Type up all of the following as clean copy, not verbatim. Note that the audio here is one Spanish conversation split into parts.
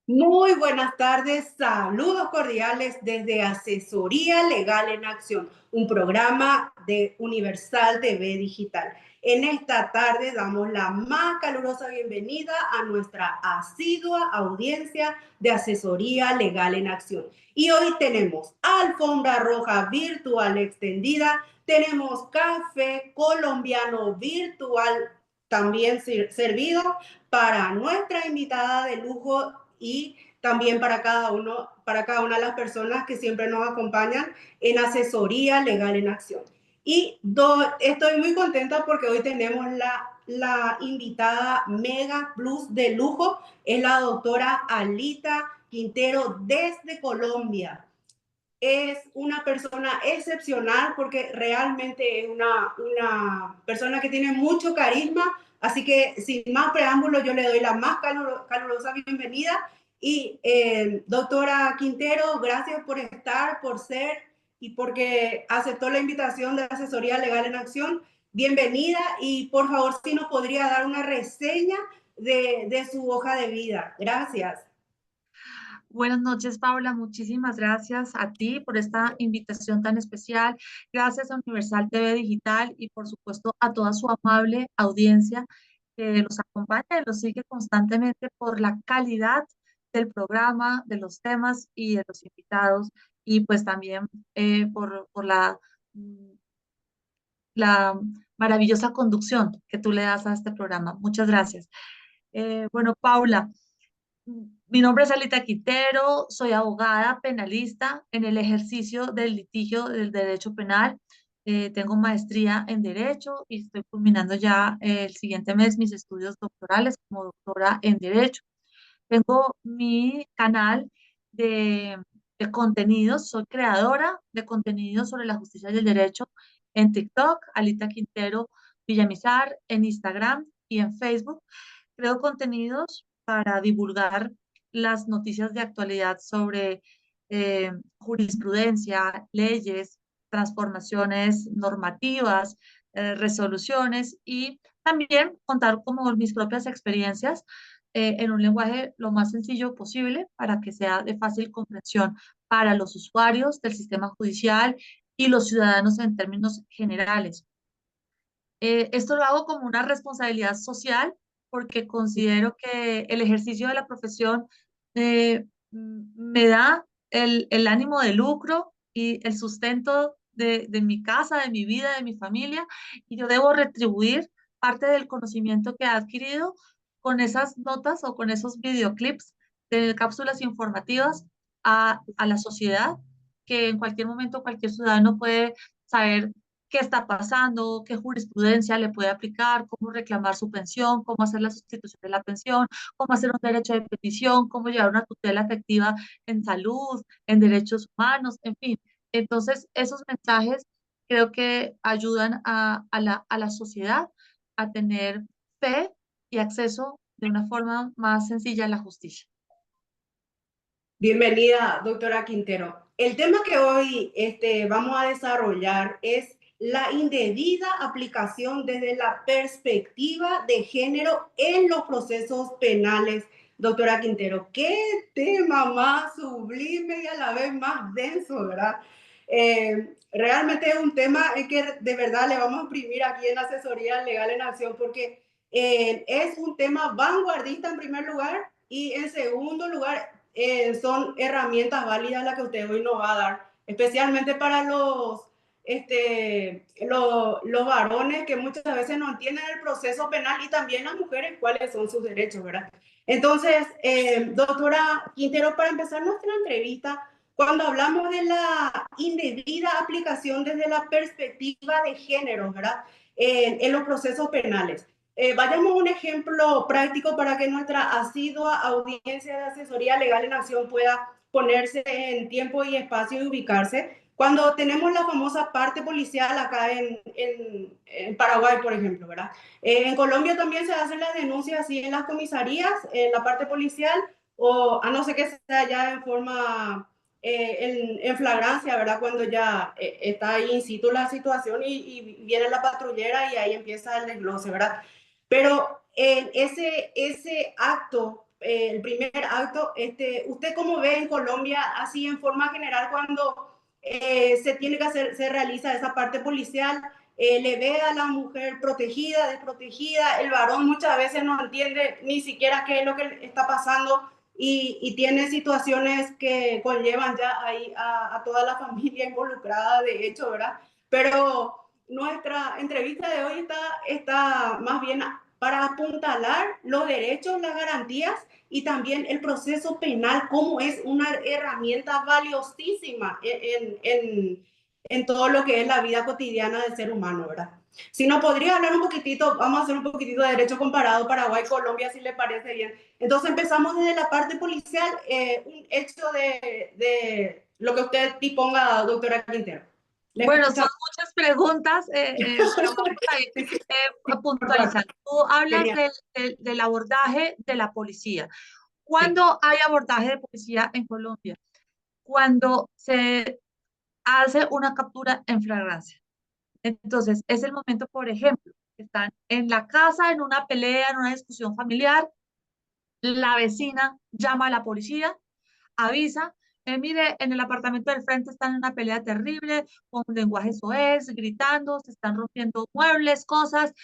Muy buenas tardes, saludos cordiales desde Asesoría Legal en Acción, un programa de Universal TV Digital. En esta tarde damos la más calurosa bienvenida a nuestra asidua audiencia de Asesoría Legal en Acción. Y hoy tenemos alfombra roja virtual extendida, tenemos café colombiano virtual también servido para nuestra invitada de lujo y también para cada una de las personas que siempre nos acompañan en asesoría legal en acción. Estoy muy contenta porque hoy tenemos la invitada Mega Plus de lujo, es la doctora Alita Quintero desde Colombia. Es una persona excepcional porque realmente es una persona que tiene mucho carisma. Así que sin más preámbulos, yo le doy la más calurosa bienvenida. Y doctora Quintero, gracias por estar, por ser y porque aceptó la invitación de Asesoría Legal en Acción. Bienvenida y por favor, si nos podría dar una reseña de su hoja de vida. Gracias. Buenas noches, Paula. Muchísimas gracias a ti por esta invitación tan especial. Gracias a Universal TV Digital y, por supuesto, a toda su amable audiencia que los acompaña y los sigue constantemente por la calidad del programa, de los temas y de los invitados, y pues también por mm, la maravillosa conducción que tú le das a este programa. Muchas gracias. Bueno, Paula. Mi nombre es Alita Quintero, soy abogada penalista en el ejercicio del litigio del derecho penal. Tengo maestría en Derecho y estoy culminando ya el siguiente mes mis estudios doctorales como doctora en Derecho. Tengo mi canal de, de contenidos, soy creadora de contenidos sobre la justicia y el derecho en TikTok, Alita Quintero Villamizar, en Instagram y en Facebook. Creo contenidos para divulgar las noticias de actualidad sobre jurisprudencia, leyes, transformaciones normativas, resoluciones, y también contar como mis propias experiencias en un lenguaje lo más sencillo posible para que sea de fácil comprensión para los usuarios del sistema judicial y los ciudadanos en términos generales. Esto lo hago como una responsabilidad social porque considero que el ejercicio de la profesión me da el ánimo de lucro y el sustento de mi casa, de mi vida, de mi familia, y yo debo retribuir parte del conocimiento que he adquirido con esas notas o con esos videoclips de cápsulas informativas a la sociedad, que en cualquier momento cualquier ciudadano puede saber qué está pasando, qué jurisprudencia le puede aplicar, cómo reclamar su pensión, cómo hacer la sustitución de la pensión, cómo hacer un derecho de petición, cómo llevar una tutela efectiva en salud, en derechos humanos, en fin. Entonces, esos mensajes creo que ayudan a la sociedad a tener fe y acceso de una forma más sencilla a la justicia. Bienvenida, doctora Quintero. El tema que hoy vamos a desarrollar es la indebida aplicación desde la perspectiva de género en los procesos penales. Doctora Quintero, qué tema más sublime y a la vez más denso, ¿verdad? Realmente es un tema que de verdad le vamos a imprimir aquí en Asesoría Legal en Acción porque es un tema vanguardista en primer lugar y en segundo lugar son herramientas válidas las que usted hoy nos va a dar, especialmente para los varones que muchas veces no entienden el proceso penal y también las mujeres cuáles son sus derechos, ¿verdad? Entonces, doctora Quintero, para empezar nuestra entrevista, cuando hablamos de la indebida aplicación desde la perspectiva de género, ¿verdad? En los procesos penales. Vayamos a un ejemplo práctico para que nuestra asidua audiencia de asesoría legal en acción pueda ponerse en tiempo y espacio y ubicarse. Cuando tenemos la famosa parte policial acá en Paraguay, por ejemplo, ¿verdad? En Colombia también se hacen las denuncias así en las comisarías, en la parte policial, o a no ser que sea ya en forma en flagrancia, ¿verdad? Cuando ya está ahí in situ la situación y viene la patrullera y ahí empieza el desglose, ¿verdad? Pero ese acto el primer acto, ¿usted cómo ve en Colombia, así en forma general, cuando se tiene que hacer, se realiza esa parte policial? Le ve a la mujer protegida, desprotegida, el varón muchas veces no entiende ni siquiera qué es lo que está pasando y tiene situaciones que conllevan ya ahí a toda la familia involucrada, de hecho, ¿verdad? Pero nuestra entrevista de hoy está más bien para apuntalar los derechos, las garantías y también el proceso penal, como es una herramienta valiosísima en todo lo que es la vida cotidiana del ser humano, ¿verdad? Si no podría hablar un poquitito, vamos a hacer un poquitito de derecho comparado Paraguay-Colombia, si le parece bien. Entonces empezamos desde la parte policial, un hecho de lo que usted disponga, doctora Quintero. Le Bueno, son escuchamos. muchas preguntas, pero vamos a ir puntualizando. Tú hablas Genial. del abordaje de la policía. Sí. ¿Cuándo hay abordaje de policía en Colombia? Cuando se hace una captura en flagrancia. Entonces, es el momento, por ejemplo, que están en la casa, en una pelea, en una discusión familiar, la vecina llama a la policía, avisa, mire, en el apartamento del frente están en una pelea terrible, con lenguaje soez, gritando, se están rompiendo muebles, cosas,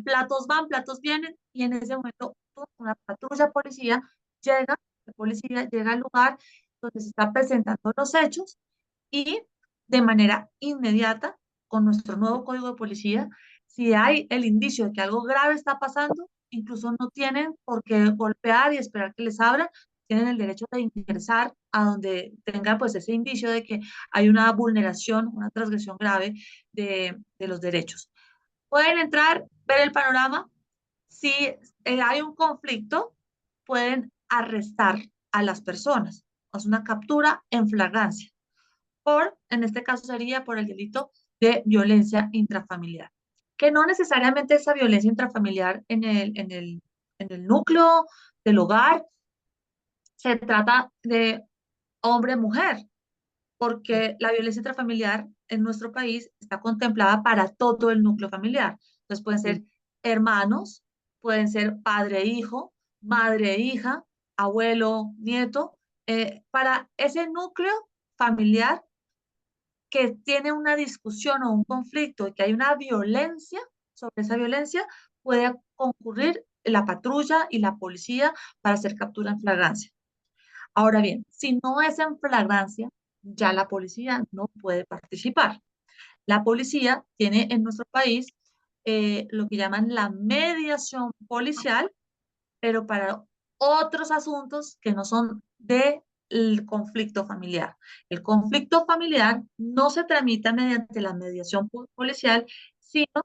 platos van, platos vienen, y en ese momento una patrulla llega, de policía llega al lugar donde se están presentando los hechos y de manera inmediata, con nuestro nuevo código de policía, si hay el indicio de que algo grave está pasando, incluso no tienen por qué golpear y esperar que les abran, tienen el derecho de ingresar a donde tengan pues ese indicio de que hay una vulneración, una transgresión grave de los derechos. Pueden entrar, ver el panorama. Si hay un conflicto, pueden arrestar a las personas. Es una captura en flagrancia en este caso sería por el delito de violencia intrafamiliar, que no necesariamente esa violencia intrafamiliar en el núcleo del hogar se trata de hombre-mujer, porque la violencia intrafamiliar en nuestro país está contemplada para todo el núcleo familiar. Entonces pueden ser hermanos, pueden ser padre-hijo, madre-hija, abuelo-nieto. Para ese núcleo familiar que tiene una discusión o un conflicto y que hay una violencia, sobre esa violencia puede concurrir la patrulla y la policía para hacer captura en flagrancia. Ahora bien, si no es en flagrancia, ya la policía no puede participar. La policía tiene en nuestro país lo que llaman la mediación policial, pero para otros asuntos que no son del conflicto familiar. El conflicto familiar no se tramita mediante la mediación policial, sino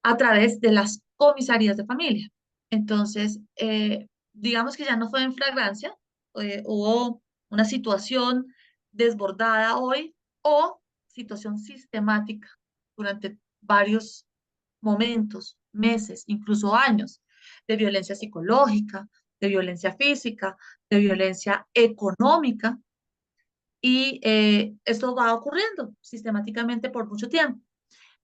a través de las comisarías de familia. Entonces, digamos que ya no fue en flagrancia, hubo una situación desbordada hoy o situación sistemática durante varios momentos, meses, incluso años, de violencia psicológica, de violencia física, de violencia económica, y esto va ocurriendo sistemáticamente por mucho tiempo.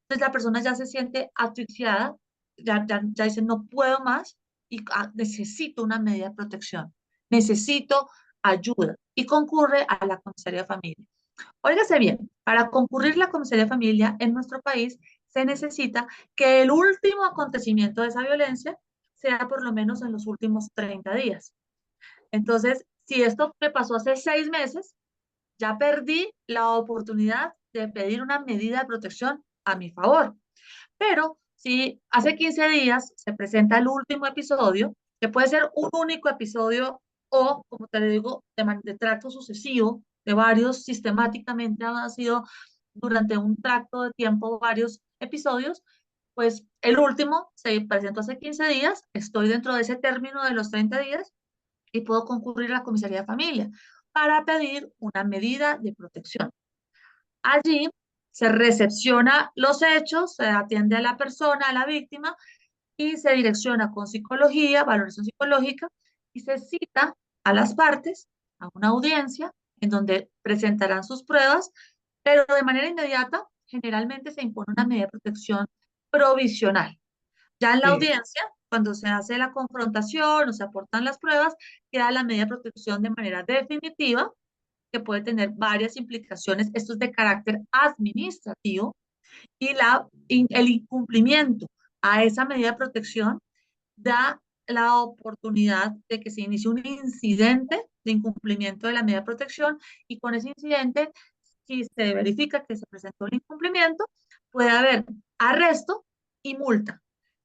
Entonces la persona ya se siente asfixiada, ya dice no puedo más y necesito una medida de protección, necesito ayuda y concurre a la comisaría de familia. Óigase bien, para concurrir la comisaría de familia en nuestro país se necesita que el último acontecimiento de esa violencia sea por lo menos en los últimos 30 días. Entonces, si esto me pasó hace 6 meses, ya perdí la oportunidad de pedir una medida de protección a mi favor. Pero si hace 15 días se presenta el último episodio, que puede ser un único episodio o, como te digo, de tracto sucesivo, de varios sistemáticamente han sido durante un tracto de tiempo varios episodios, pues el último se presentó hace 15 días, estoy dentro de ese término de los 30 días y puedo concurrir a la comisaría de familia para pedir una medida de protección. Allí se recepciona los hechos, se atiende a la persona, a la víctima, y se direcciona con psicología, valoración psicológica, y se cita a las partes a una audiencia en donde presentarán sus pruebas, pero de manera inmediata, generalmente se impone una medida de protección provisional. Ya en la Sí. audiencia cuando se hace la confrontación o se aportan las pruebas, queda la medida de protección de manera definitiva, que puede tener varias implicaciones. Esto es de carácter administrativo y el incumplimiento a esa medida de protección da la oportunidad de que se inicie un incidente de incumplimiento de la medida de protección y con ese incidente, si se verifica que se presentó el incumplimiento, puede haber arresto y multa.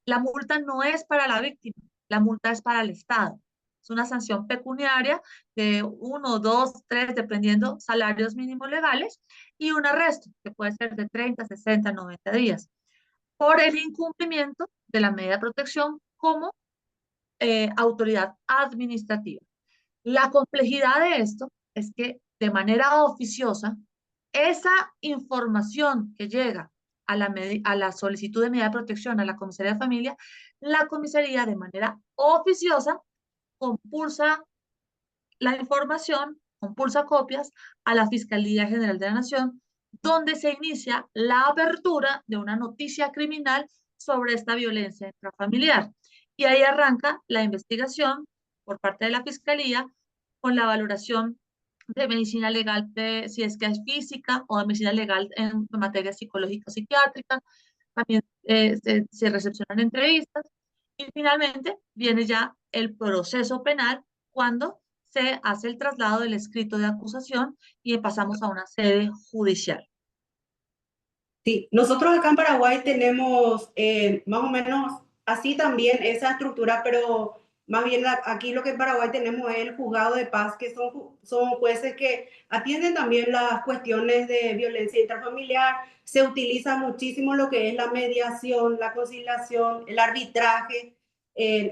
La multa no es para la víctima, la multa es para el Estado. Es una sanción pecuniaria de 1, 2, 3, dependiendo salarios mínimos legales, y un arresto que puede ser de 30, 60, 90 días por el incumplimiento de la medida de protección como autoridad administrativa. La complejidad de esto es que de manera oficiosa, esa información que llega a la solicitud de medida de protección a la comisaría de familia, la comisaría de manera oficiosa compulsa la información, compulsa copias a la Fiscalía General de la Nación, donde se inicia la apertura de una noticia criminal sobre esta violencia intrafamiliar. Y ahí arranca la investigación por parte de la Fiscalía con la valoración de medicina legal, de, si es que es física, o de medicina legal en materia psicológica o psiquiátrica. También se recepcionan entrevistas y finalmente viene ya el proceso penal cuando se hace el traslado del escrito de acusación y pasamos a una sede judicial. Sí, nosotros acá en Paraguay tenemos más o menos así también esa estructura, pero más bien aquí lo que en Paraguay tenemos es el juzgado de paz, que son jueces que atienden también las cuestiones de violencia intrafamiliar. Se utiliza muchísimo lo que es la mediación, la conciliación, el arbitraje.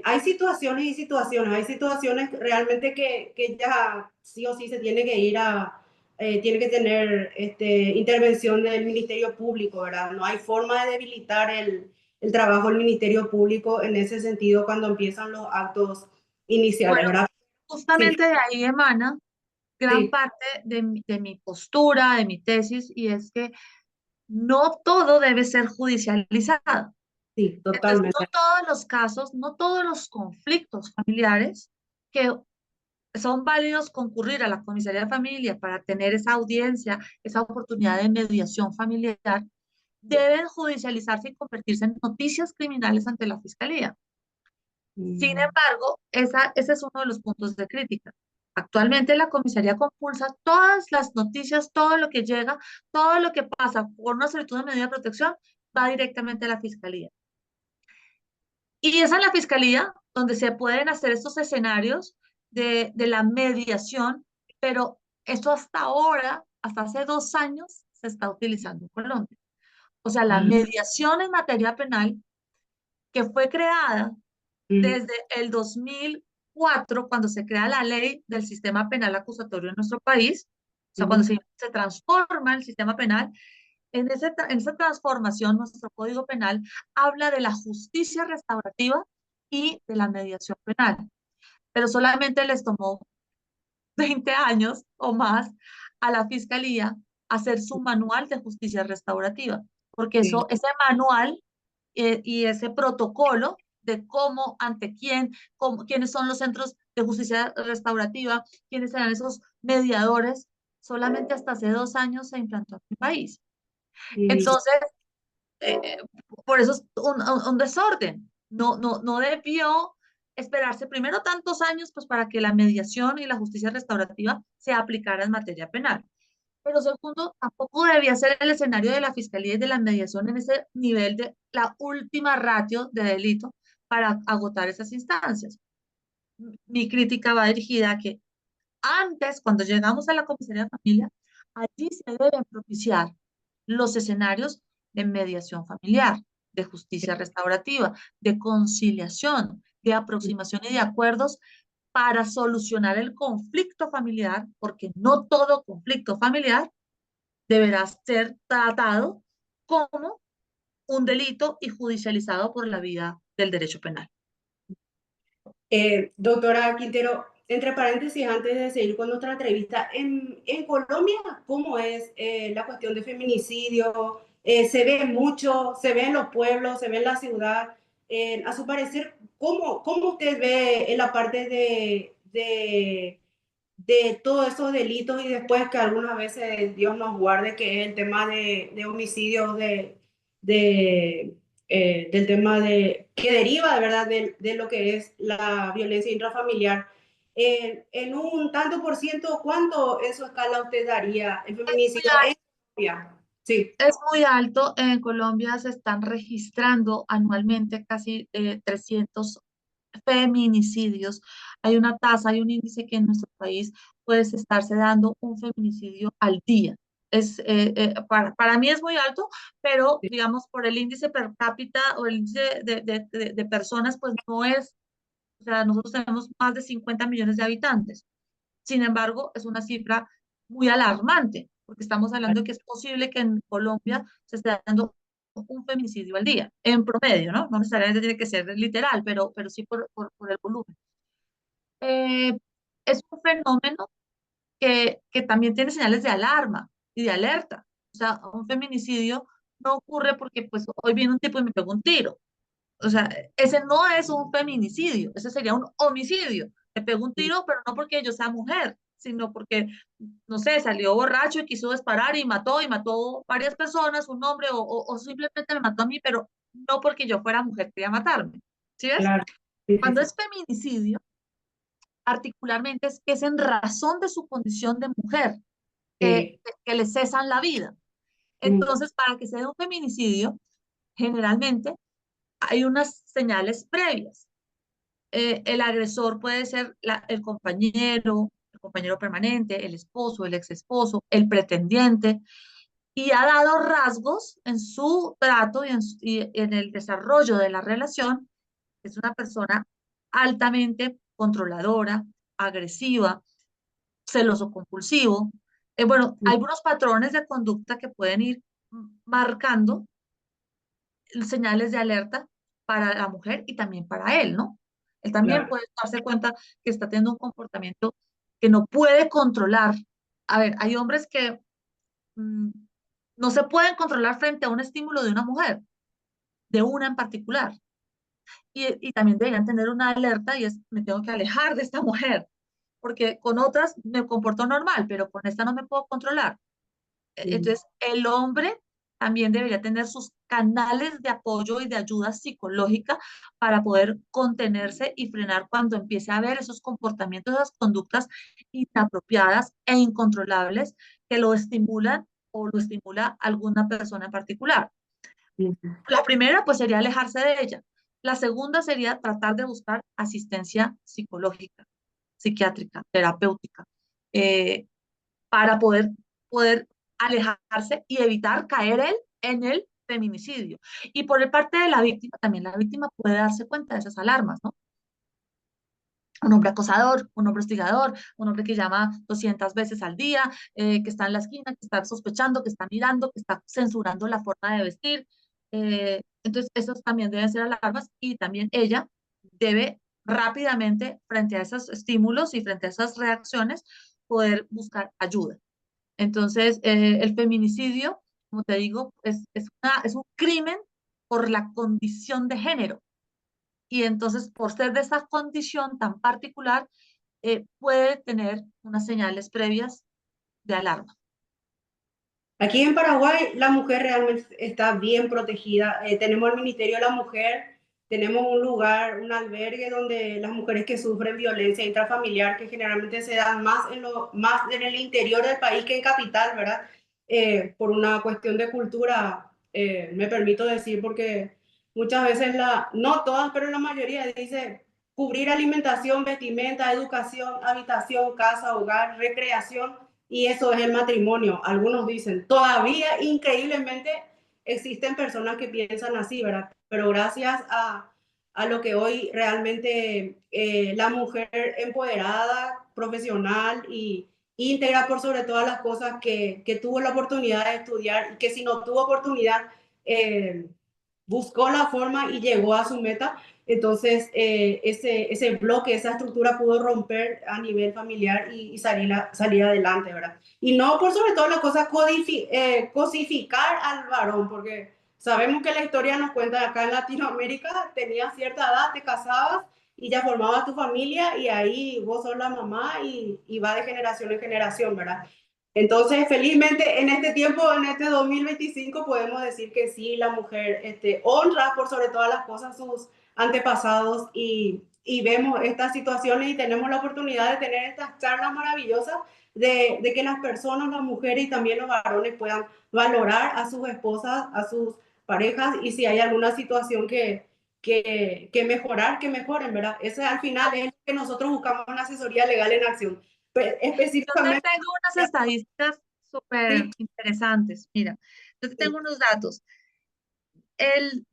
Hay situaciones y situaciones, hay situaciones realmente que ya sí o sí se tiene que ir tiene que tener intervención del Ministerio Público, ¿verdad? No hay forma de debilitar el trabajo del Ministerio Público en ese sentido cuando empiezan los actos iniciales, Bueno, ¿verdad? Sí, justamente de ahí emana gran sí, parte de mi postura, de mi tesis, y es que no todo debe ser judicializado. sí, Entonces, no totalmente. todos los casos, no todos los conflictos familiares que son válidos concurrir a la comisaría de familia para tener esa audiencia, esa oportunidad de mediación familiar, deben judicializarse y convertirse en noticias criminales ante la fiscalía. Sin Mm, embargo, ese es uno de los puntos de crítica. Actualmente la comisaría compulsa todas las noticias, todo lo que llega, todo lo que pasa por una solicitud de medida de protección, va directamente a la fiscalía. Y es en la fiscalía donde se pueden hacer estos escenarios de la mediación, pero esto hasta ahora, hasta hace 2 años, se está utilizando en Colombia. O sea, la mm, mediación en materia penal, que fue creada mm, desde el 2004, cuando se crea la ley del sistema penal acusatorio en nuestro país, o sea, cuando mm, se transforma el sistema penal, en esa transformación, nuestro Código Penal habla de la justicia restaurativa y de la mediación penal, pero solamente les tomó 20 años o más a la Fiscalía hacer su manual de justicia restaurativa, porque sí, ese manual y ese protocolo de cómo, ante quién, quiénes son los centros de justicia restaurativa, quiénes serán esos mediadores, solamente hasta hace 2 años se implantó en el país. mm, Entonces, eh, por eso es un desorden. No debió esperarse primero tantos años pues, para que la mediación y la justicia restaurativa se aplicara en materia penal. Pero segundo, tampoco debía ser el escenario de la fiscalía y de la mediación en ese nivel de la última ratio de delito para agotar esas instancias. Mi crítica va dirigida a que antes, cuando llegamos a la comisaría de familia, allí se deben propiciar los escenarios de mediación familiar, de justicia restaurativa, de conciliación, de aproximación y de acuerdos para solucionar el conflicto familiar, porque no todo conflicto familiar deberá ser tratado como un delito y judicializado por la vía del derecho penal. Doctora Quintero, entre paréntesis, antes de seguir con nuestra entrevista, en Colombia, ¿cómo es la cuestión de feminicidio? ¿Se ve mucho? ¿Se ve en los pueblos? ¿Se ve en la ciudad? A su parecer, ¿cómo usted ve en la parte de todos esos delitos y después que algunas veces Dios nos guarde, que es el tema de homicidios, de, del tema que deriva de verdad de lo que es la violencia intrafamiliar? En un tanto por ciento, ¿cuánto en su escala usted daría el feminicidio en Colombia? Sí, Es muy alto. En Colombia se están registrando anualmente casi 300 feminicidios. Hay una tasa, hay un índice que en nuestro país puede estarse dando un feminicidio al día. Para mí es muy alto, pero sí, digamos por el índice per cápita o el índice de personas, pues no es, o sea, nosotros tenemos más de 50 millones de habitantes. Sin embargo, es una cifra muy alarmante, porque estamos hablando de que es posible que en Colombia se esté dando un feminicidio al día, en promedio, ¿no? No necesariamente tiene que ser literal, pero sí por el volumen. Eh, es un fenómeno que también tiene señales de alarma y de alerta. O sea, un feminicidio no ocurre porque pues hoy viene un tipo y me pegó un tiro. O sea, ese no es un feminicidio, ese sería un homicidio. Me pegó un tiro, pero no porque yo sea mujer, sino porque, no sé, salió borracho y quiso disparar y mató varias personas, un hombre, o simplemente me mató a mí, pero no porque yo fuera mujer, quería matarme. ¿Sí ves? claro. Sí, sí, Cuando sí. es feminicidio, particularmente es que es en razón de su condición de mujer Sí. que le cesan la vida. Mm, Entonces, para que se dé un feminicidio, generalmente hay unas señales previas. El agresor puede ser el compañero permanente, el esposo, el ex esposo, el pretendiente, y ha dado rasgos en su trato y en el desarrollo de la relación. Es una persona altamente controladora, agresiva, celoso compulsivo. Bueno, mm, hay unos patrones de conducta que pueden ir marcando señales de alerta para la mujer y también para él, ¿no? Él también claro. puede darse cuenta que está teniendo un comportamiento que no puede controlar. A ver, hay hombres que mm, no se pueden controlar frente a un estímulo de una mujer, de una en particular. Y también deberían tener una alerta y es, me tengo que alejar de esta mujer, porque con otras me comporto normal, pero con esta no me puedo controlar. Mm, Entonces, el hombre también debería tener sus canales de apoyo y de ayuda psicológica para poder contenerse y frenar cuando empiece a ver esos comportamientos, esas conductas inapropiadas e incontrolables que lo estimulan o lo estimula alguna persona en particular. mm, La primera, pues, sería alejarse de ella. La segunda sería tratar de buscar asistencia psicológica, psiquiátrica, terapéutica, eh, para poder alejarse y evitar caer él en el feminicidio. Y por el parte de la víctima, también la víctima puede darse cuenta de esas alarmas, ¿no? Un hombre acosador, un hombre hostigador, un hombre que llama 200 veces al día, que está en la esquina, que está sospechando, que está mirando, que está censurando la forma de vestir. Entonces, esos también deben ser alarmas y también ella debe rápidamente, frente a esos estímulos y frente a esas reacciones, poder buscar ayuda. Entonces, el feminicidio, como te digo, es un crimen por la condición de género. Y entonces, por ser de esa condición tan particular, puede tener unas señales previas de alarma. aquí en Paraguay la mujer realmente está bien protegida. Tenemos el Ministerio de la Mujer, tenemos un lugar, un albergue donde las mujeres que sufren violencia intrafamiliar, que generalmente se dan más en el interior del país que en capital, ¿verdad? Por una cuestión de cultura, me permito decir, porque muchas veces, no todas, pero la mayoría dice cubrir alimentación, vestimenta, educación, habitación, casa, hogar, recreación, y eso es el matrimonio. Algunos dicen, todavía increíblemente existen personas que piensan así, ¿verdad? Pero gracias a lo que hoy realmente la mujer empoderada, profesional y íntegra por sobre todas las cosas que tuvo la oportunidad de estudiar y que si no tuvo oportunidad, eh, buscó la forma y llegó a su meta. Entonces, ese bloque, esa estructura pudo romper a nivel familiar y salir adelante, ¿verdad? Y no por sobre todo la cosa cosificar al varón, porque sabemos que la historia nos cuenta acá en Latinoamérica, tenías cierta edad, te casabas y ya formabas tu familia y ahí vos sos la mamá y va de generación en generación, ¿verdad? Entonces, felizmente en este tiempo, en este 2025, podemos decir que sí, la mujer honra por sobre todas las cosas sus antepasados y vemos estas situaciones y tenemos la oportunidad de tener estas charlas maravillosas de que las personas, las mujeres y también los varones puedan valorar a sus esposas, a sus parejas y si hay alguna situación que mejorar, que mejoren, ¿verdad? Ese al final es lo que nosotros buscamos en asesoría legal en acción. Yo te Específicamente, tengo unas estadísticas súper sí, interesantes. Mira, yo te tengo sí, unos datos. El,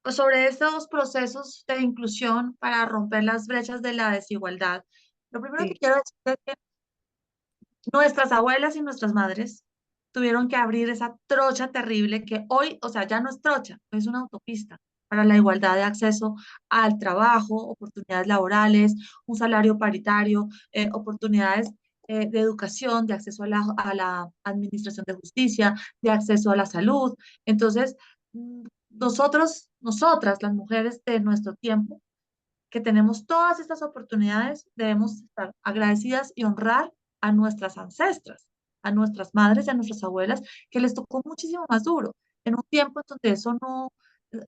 sobre estos procesos de inclusión para romper las brechas de la desigualdad. Lo primero que sí, quiero decir es que nuestras abuelas y nuestras madres tuvieron que abrir esa trocha terrible que hoy, o sea, ya no es trocha, es una autopista para la igualdad de acceso al trabajo, oportunidades laborales, un salario paritario, oportunidades de educación, de acceso a la administración de justicia, de acceso a la salud. Entonces, nosotras, las mujeres de nuestro tiempo, que tenemos todas estas oportunidades, debemos estar agradecidas y honrar a nuestras ancestras, a nuestras madres y a nuestras abuelas, que les tocó muchísimo más duro, en un tiempo en donde eso no,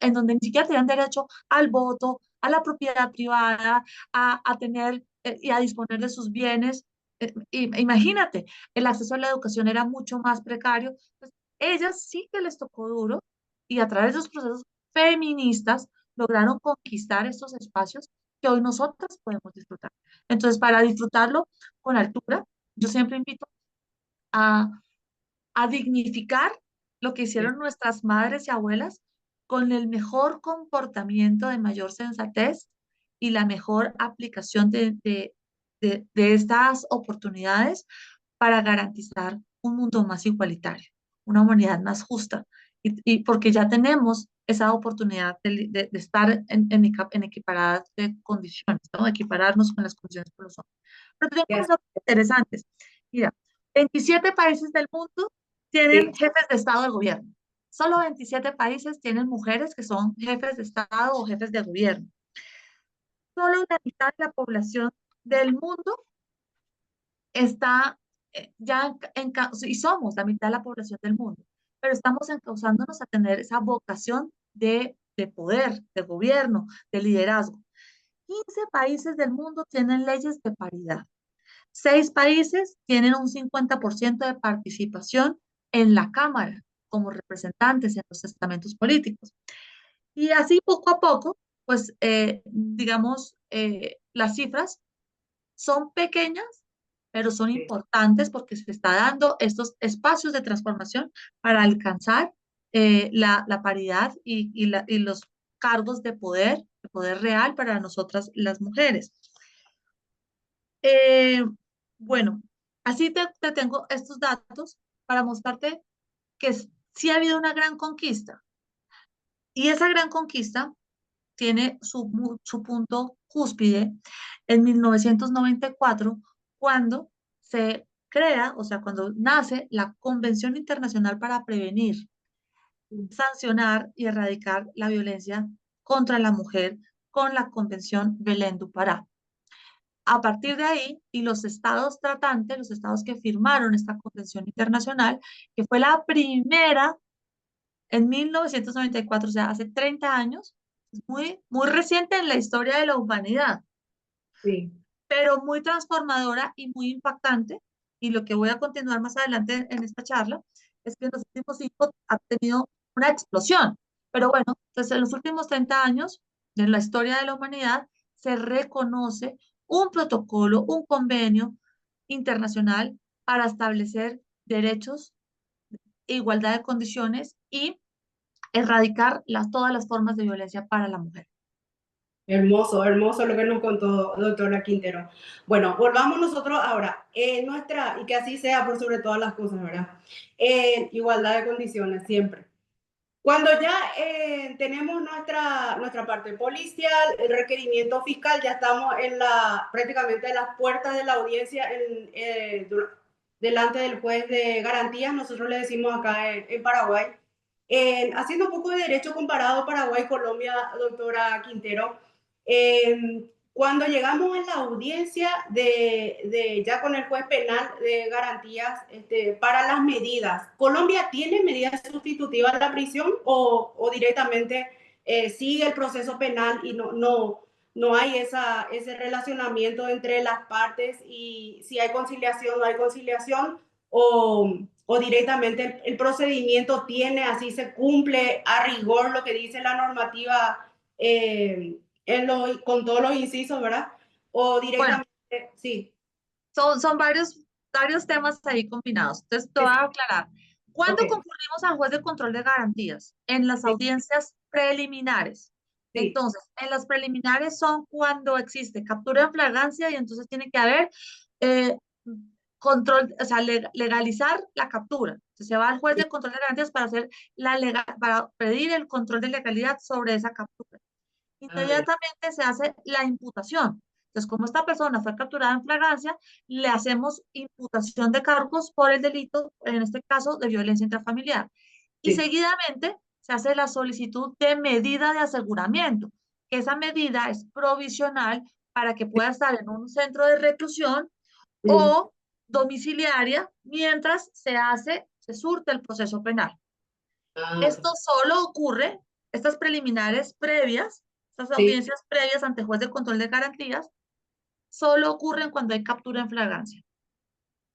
en donde ni siquiera tenían derecho al voto, a la propiedad privada, a tener y a disponer de sus bienes. Imagínate, el acceso a la educación era mucho más precario. Pues, ellas sí que les tocó duro y a través de los procesos feministas lograron conquistar estos espacios que hoy nosotras podemos disfrutar. Entonces, para disfrutarlo con altura, yo siempre invito a, a dignificar lo que sí. hicieron nuestras madres y abuelas con el mejor comportamiento de mayor sensatez y la mejor aplicación de estas oportunidades para garantizar un mundo más igualitario, una humanidad más justa, y porque ya tenemos esa oportunidad de estar en equiparadas de condiciones, ¿no? Equipararnos con las condiciones que los hombres. Pero tenemos unos datos interesantes. Mira, 27 países del mundo tienen Sí, jefes de Estado de gobierno. Solo 27 países tienen mujeres que son jefes de Estado o jefes de gobierno. Solo la mitad de la población del mundo está y somos la mitad de la población del mundo, pero estamos encauzándonos a tener esa vocación de poder, de gobierno, de liderazgo. 15 países del mundo tienen leyes de paridad. 6 países tienen un 50% de participación en la Cámara como representantes en los estamentos políticos. Y así poco a poco, pues digamos, las cifras son pequeñas, pero son sí. importantes porque se está dando estos espacios de transformación para alcanzar la paridad y los cargos de poder real para nosotras las mujeres. Eh, bueno, así te tengo estos datos para mostrarte que sí ha habido una gran conquista. Y esa gran conquista tiene su punto cúspide en 1994, cuando se crea, o sea, cuando nace la Convención Internacional para Prevenir, Sancionar y Erradicar la Violencia contra la Mujer con la Convención Belén du Pará. A partir de ahí, y los estados tratantes, los estados que firmaron esta convención internacional, que fue la primera en 1994, o sea, hace 30 años, es muy reciente en la historia de la humanidad, Sí. pero muy transformadora y muy impactante. Y lo que voy a continuar más adelante en esta charla es que en los últimos 5 ha tenido una explosión. Pero bueno, entonces en los últimos 30 años de la historia de la humanidad se reconoce un protocolo, un convenio internacional para establecer derechos, igualdad de condiciones y erradicar todas las formas de violencia para la mujer. Hermoso, hermoso lo que nos contó doctora Quintero. Bueno, volvamos nosotros ahora. Y que así sea por sobre todas las cosas, ¿verdad? Igualdad de condiciones, siempre. Cuando ya tenemos nuestra parte policial, el requerimiento fiscal, ya estamos prácticamente en las puertas de la audiencia delante del juez de garantías, nosotros le decimos acá en Paraguay, Haciendo un poco de derecho comparado Paraguay-Colombia, doctora Quintero, cuando llegamos a la audiencia ya con el juez penal de garantías para las medidas, ¿Colombia tiene medidas sustitutivas a la prisión o directamente sigue el proceso penal y no hay ese relacionamiento entre las partes y si hay conciliación o no hay conciliación o directamente el procedimiento tiene, así se cumple a rigor lo que dice la normativa con todos los incisos, ¿verdad? O Bueno, directamente, sí, son varios temas ahí combinados. Entonces, te voy a aclarar. ok, ¿Cuándo concurrimos al juez de control de garantías? En las sí, audiencias preliminares. sí, Entonces, en las preliminares son cuando existe captura en flagrancia y entonces tiene que haber eh, control, o sea, legalizar la captura. Entonces, se va al juez sí. de control de garantías para para pedir el control de legalidad sobre esa captura. Ah, ya. Inmediatamente se hace la imputación. Entonces, como esta persona fue capturada en flagrancia, le hacemos imputación de cargos por el delito, en este caso, de violencia intrafamiliar. Y Sí, seguidamente se hace la solicitud de medida de aseguramiento, que esa medida es provisional para que pueda estar en un centro de reclusión mm, o domiciliaria mientras se surte el proceso penal. ah, Esto solo ocurre, estas preliminares previas, estas sí, audiencias previas ante juez de control de garantías, solo ocurren cuando hay captura en flagrancia.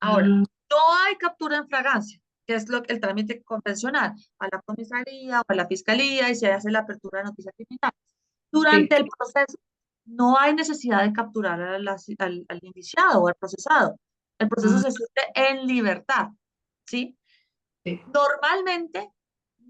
Ahora, ah, no hay captura en flagrancia, que es el trámite convencional, a la comisaría o a la fiscalía y se hace la apertura de noticias criminales. sí, Durante el proceso, no hay necesidad de capturar al indiciado o al procesado. El proceso ah, se surte en libertad, ¿sí? sí, Normalmente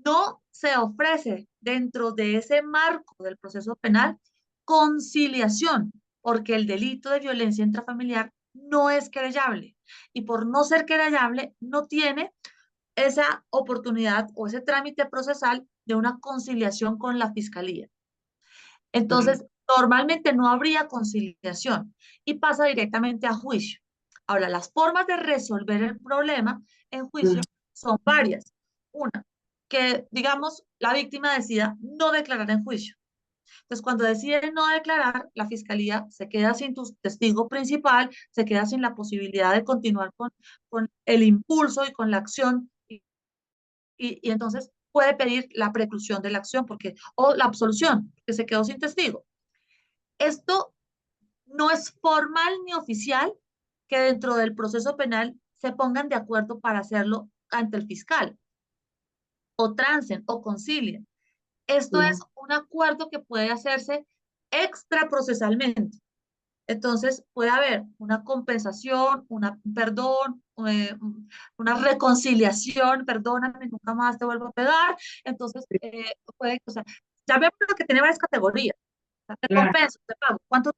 no se ofrece dentro de ese marco del proceso penal conciliación, porque el delito de violencia intrafamiliar no es querellable y por no ser querellable no tiene esa oportunidad o ese trámite procesal de una conciliación con la fiscalía. ah, Entonces, normalmente no habría conciliación y pasa directamente a juicio. Ahora, las formas de resolver el problema en mm, juicio son varias. Una, que digamos la víctima decida no declarar en juicio. Entonces, cuando decide no declarar, la fiscalía se queda sin tu testigo principal, se queda sin la posibilidad de continuar con el impulso y con la acción y entonces puede pedir la preclusión de la acción o la absolución, que se quedó sin testigo. Esto no es formal ni oficial que dentro del proceso penal se pongan de acuerdo para hacerlo ante el fiscal, o trancen, o concilien. Esto es mm, un acuerdo que puede hacerse extraprocesalmente. Entonces puede haber una compensación, un perdón, una reconciliación, perdóname, nunca más te vuelvo a pegar. Entonces, o sea, ya vemos que tiene varias categorías. Te claro, compenso, te pago. ¿Cuánto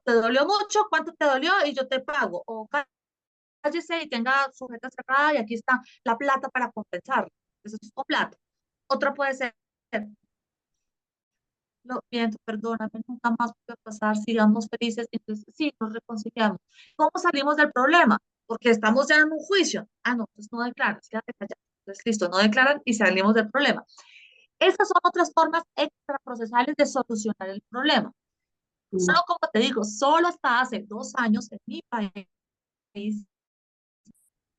te dolió mucho? ¿Cuánto te dolió? Y yo te pago. O cállese y tenga sujeta cerrada y aquí está la plata para compensar. Eso es con plata. Otra puede ser, lo siento, perdóname, nunca más puede pasar, sigamos felices. Entonces, sí, nos reconciliamos. ¿Cómo salimos del problema? Porque estamos ya en un juicio. Ah, no, pues no declaras, quédate callado. Entonces, listo, no declaran y salimos del problema. Esas son otras formas extraprocesales de solucionar el problema. mm, Solo como te digo, solo hasta hace 2 años en mi país,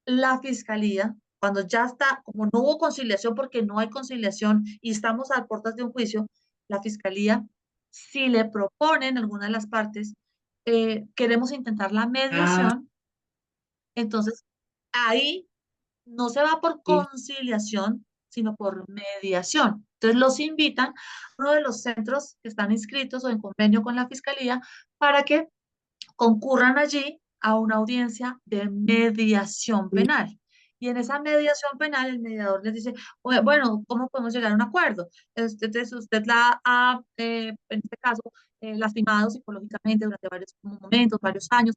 la fiscalía, cuando ya está, como no hubo conciliación porque no hay conciliación y estamos a puertas de un juicio, la fiscalía, si le proponen alguna de las partes, queremos intentar la ah, mediación, entonces ahí no se va por sí, conciliación, sino por mediación. Entonces los invitan a uno de los centros que están inscritos o en convenio con la fiscalía para que concurran allí a una audiencia de mediación mm, penal. Y en esa mediación penal, el mediador les dice, bueno, ¿cómo podemos llegar a un acuerdo? Entonces, usted la ha, en este caso, lastimado psicológicamente durante varios momentos, varios años,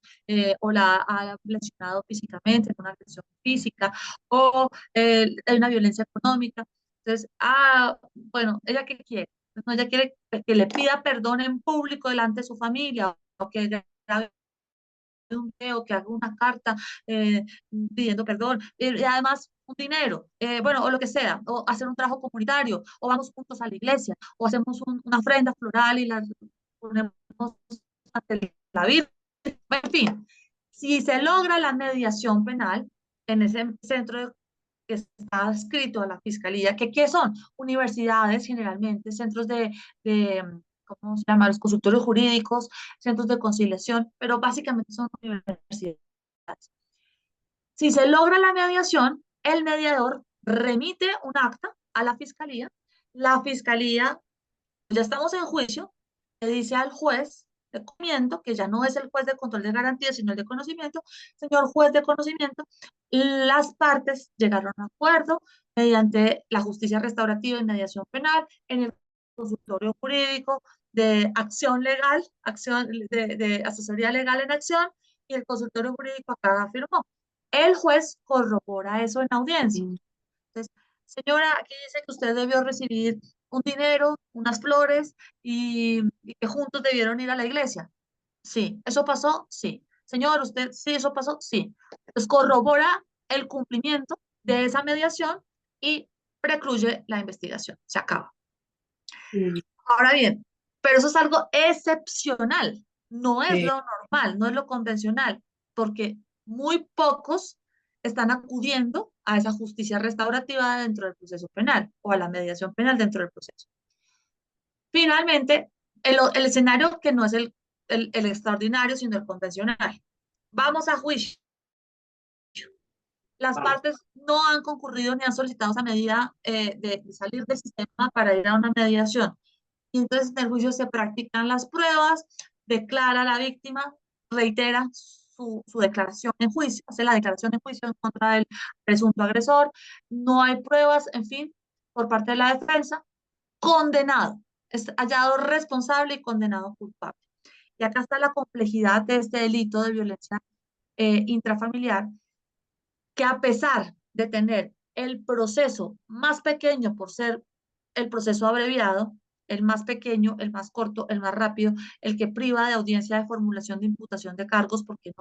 o la ha lesionado físicamente, con una agresión física, o hay una violencia económica. Entonces, bueno, ¿ella qué quiere? No, ella quiere que le pida perdón en público delante de su familia, o que grabe un video, que haga una carta pidiendo perdón. Y además, un dinero, bueno, o lo que sea, o hacer un trabajo comunitario, o vamos juntos a la iglesia, o hacemos una ofrenda floral y la ponemos ante la Virgen, en fin, si se logra la mediación penal en ese que está adscrito a la fiscalía, que ¿qué son? Universidades generalmente, centros de ¿cómo se llama? Los consultorios jurídicos, centros de conciliación, pero básicamente son universidades. Si se logra la mediación, el mediador remite un acta a la fiscalía, ya estamos en juicio, le dice al juez de conocimiento, que ya no es el juez de control de garantía, sino el de conocimiento, señor juez de conocimiento, las partes llegaron a un acuerdo mediante la justicia restaurativa y mediación penal en el consultorio jurídico de acción legal, acción de asesoría legal en acción, y el consultorio jurídico acá firmó. El juez corrobora eso en audiencia. Mm. Entonces, señora, aquí dice que usted debió recibir un dinero, unas flores y que juntos debieron ir a la iglesia. Sí. ¿Eso pasó? Sí. Señor, usted, sí, eso pasó. Sí. Entonces, corrobora el cumplimiento de esa mediación y precluye la investigación. Se acaba. Mm. Ahora bien, pero eso es algo excepcional, no es Sí. lo normal, no es lo convencional, porque muy pocos están acudiendo a esa justicia restaurativa dentro del proceso penal o a la mediación penal dentro del proceso. Finalmente, el escenario que no es el extraordinario, sino el convencional. Vamos a juicio. Las Vamos. partes no han concurrido ni han solicitado esa medida de salir del sistema para ir a una mediación. Y entonces en el juicio se practican las pruebas, declara la víctima, reitera su declaración en juicio, hace la declaración en juicio en contra del presunto agresor, no hay pruebas, en fin, por parte de la defensa, condenado, es hallado responsable y condenado culpable. Y acá está la complejidad de este delito de violencia intrafamiliar, que a pesar de tener el proceso más pequeño por ser el proceso abreviado, el más pequeño, el más corto, el más rápido, el que priva de audiencia de formulación de imputación de cargos porque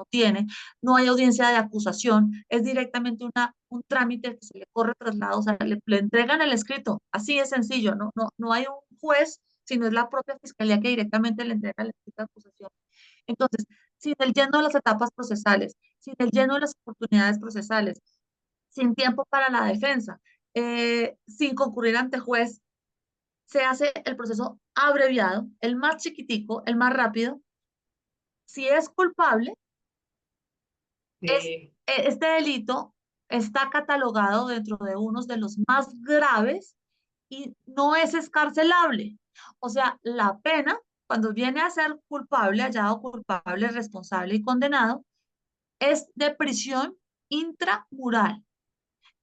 no hay audiencia de acusación, es directamente un trámite que se le corre traslado, o sea, le entregan el escrito, así es sencillo, no hay un juez, sino es la propia fiscalía que directamente le entrega el escrito de acusación. Entonces, sin el lleno de las etapas procesales, sin el lleno de las oportunidades procesales, sin tiempo para la defensa, sin concurrir ante juez, se hace el proceso abreviado, el más chiquitico, el más rápido. Si es culpable, es, Sí. este delito está catalogado dentro de unos de los más graves y no es escarcelable. O sea, la pena, cuando viene a ser culpable, hallado culpable, responsable y condenado, es de prisión intramural.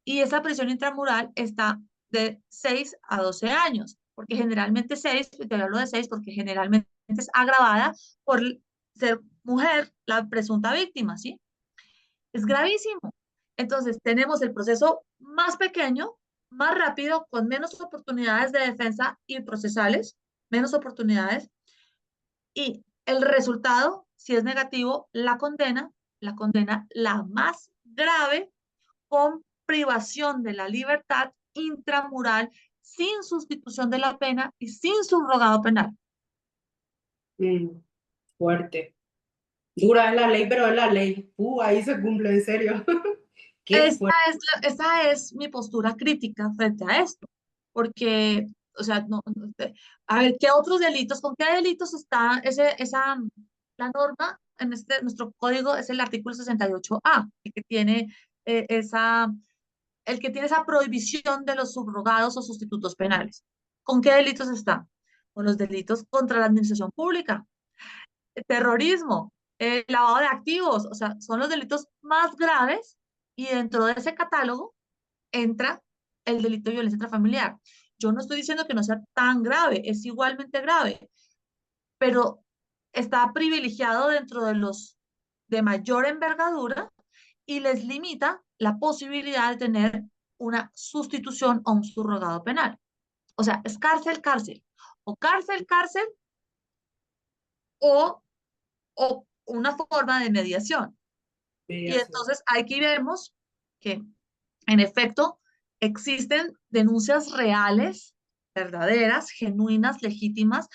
Y esa prisión intramural está de 6 a 12 años, porque generalmente 6, te hablo de 6 porque generalmente es agravada por ser mujer, la presunta víctima, ¿sí? Es gravísimo. Entonces, tenemos el proceso más pequeño, más rápido, con menos oportunidades de defensa y procesales, menos oportunidades, y el resultado, si es negativo, la condena la más grave con privación de la libertad intramural, sin sustitución de la pena y sin subrogado penal. Mm. Fuerte. Dura es la ley, pero es la ley. Ahí se cumple, en serio. Qué fuerte. Esa es mi postura crítica frente a esto, porque, o sea, a ver, ¿qué otros delitos, con qué delitos está la norma en nuestro código es el artículo 68A, eh, esa, el que tiene esa prohibición de los subrogados o sustitutos penales? ¿Con qué delitos está? Con los delitos contra la administración pública, terrorismo, lavado de activos, o sea, son los delitos más graves y dentro de ese catálogo entra el delito de violencia intrafamiliar. Yo no estoy diciendo que no sea tan grave, es igualmente grave, pero está privilegiado dentro de los de mayor envergadura y les limita la posibilidad de tener una sustitución o un subrogado penal. O sea, es cárcel, cárcel, o cárcel, cárcel, o, o una forma de mediación. Y Mediación. entonces aquí vemos que En efecto, existen denuncias reales, verdaderas, genuinas, legítimas,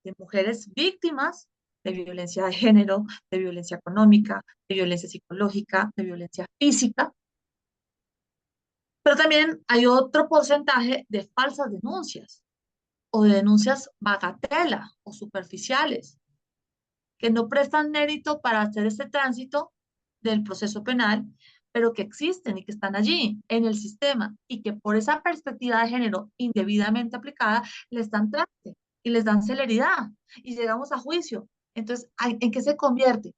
de mujeres víctimas de violencia de género, de violencia económica, de violencia psicológica, de violencia física, pero también hay otro porcentaje de falsas denuncias o de denuncias bagatela o superficiales que no prestan mérito para hacer este tránsito del proceso penal, pero que existen y que están allí en el sistema y que por esa perspectiva de género indebidamente aplicada les dan trámite y les dan celeridad y llegamos a juicio. Entonces, ¿en qué se convierte?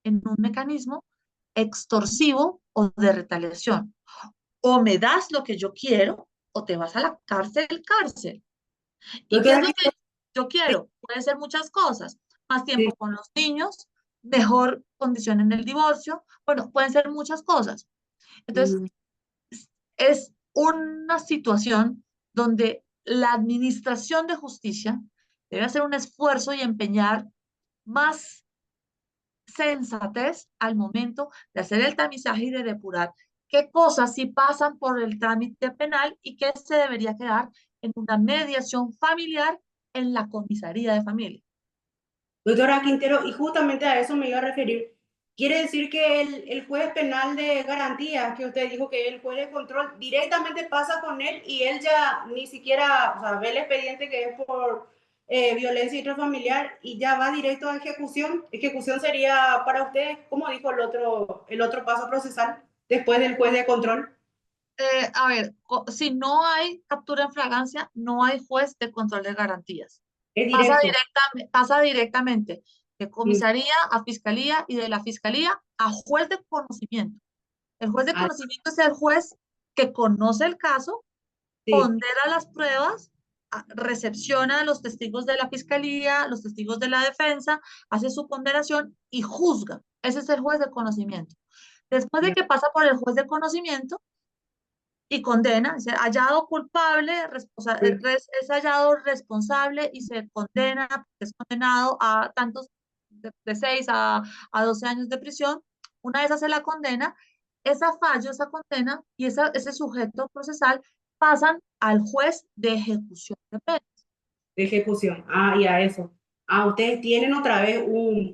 En un mecanismo extorsivo o de retaliación. O me das lo que yo quiero o te vas a la cárcel, cárcel. ¿Y qué es Doctora, lo que yo sí, quiero? Puede ser muchas cosas. Más sí, tiempo con los niños, mejor condición en el divorcio. Bueno, pueden ser muchas cosas. Entonces, mm, es una situación donde la administración de justicia debe hacer un esfuerzo y empeñar más sensatez al momento de hacer el tamizaje y de depurar qué cosas sí pasan por el trámite penal y qué se debería quedar en una mediación familiar en la comisaría de familia. doctora Quintero, y justamente a eso me iba a referir. Quiere decir que el juez penal de garantías, que usted dijo que el juez de control directamente pasa con él y él ya ni siquiera, o sea, ve el expediente que es por violencia intrafamiliar y ya va directo a ejecución. Ejecución sería para usted, ¿cómo dijo el otro paso procesal después del juez de control? A ver, si no hay captura en fragancia, no hay juez de control de garantías. Es directo. Pasa directamente de Mm, comisaría a fiscalía y de la fiscalía a juez de conocimiento. El juez de ah, conocimiento es el juez que conoce el caso, sí, pondera las pruebas, recepciona a los testigos de la fiscalía, los testigos de la defensa, hace su ponderación y juzga. Ese es el juez de conocimiento. Después de ya, que pasa por el juez de conocimiento y condena, es hallado culpable, sí, es hallado responsable y se condena, es condenado a tantos, de 6 a 12 años de prisión. Una vez hace la condena, esa fallo, esa condena y ese sujeto procesal pasan al juez de ejecución de pena. de ejecución. Ah, ya eso. Ah, ustedes tienen otra vez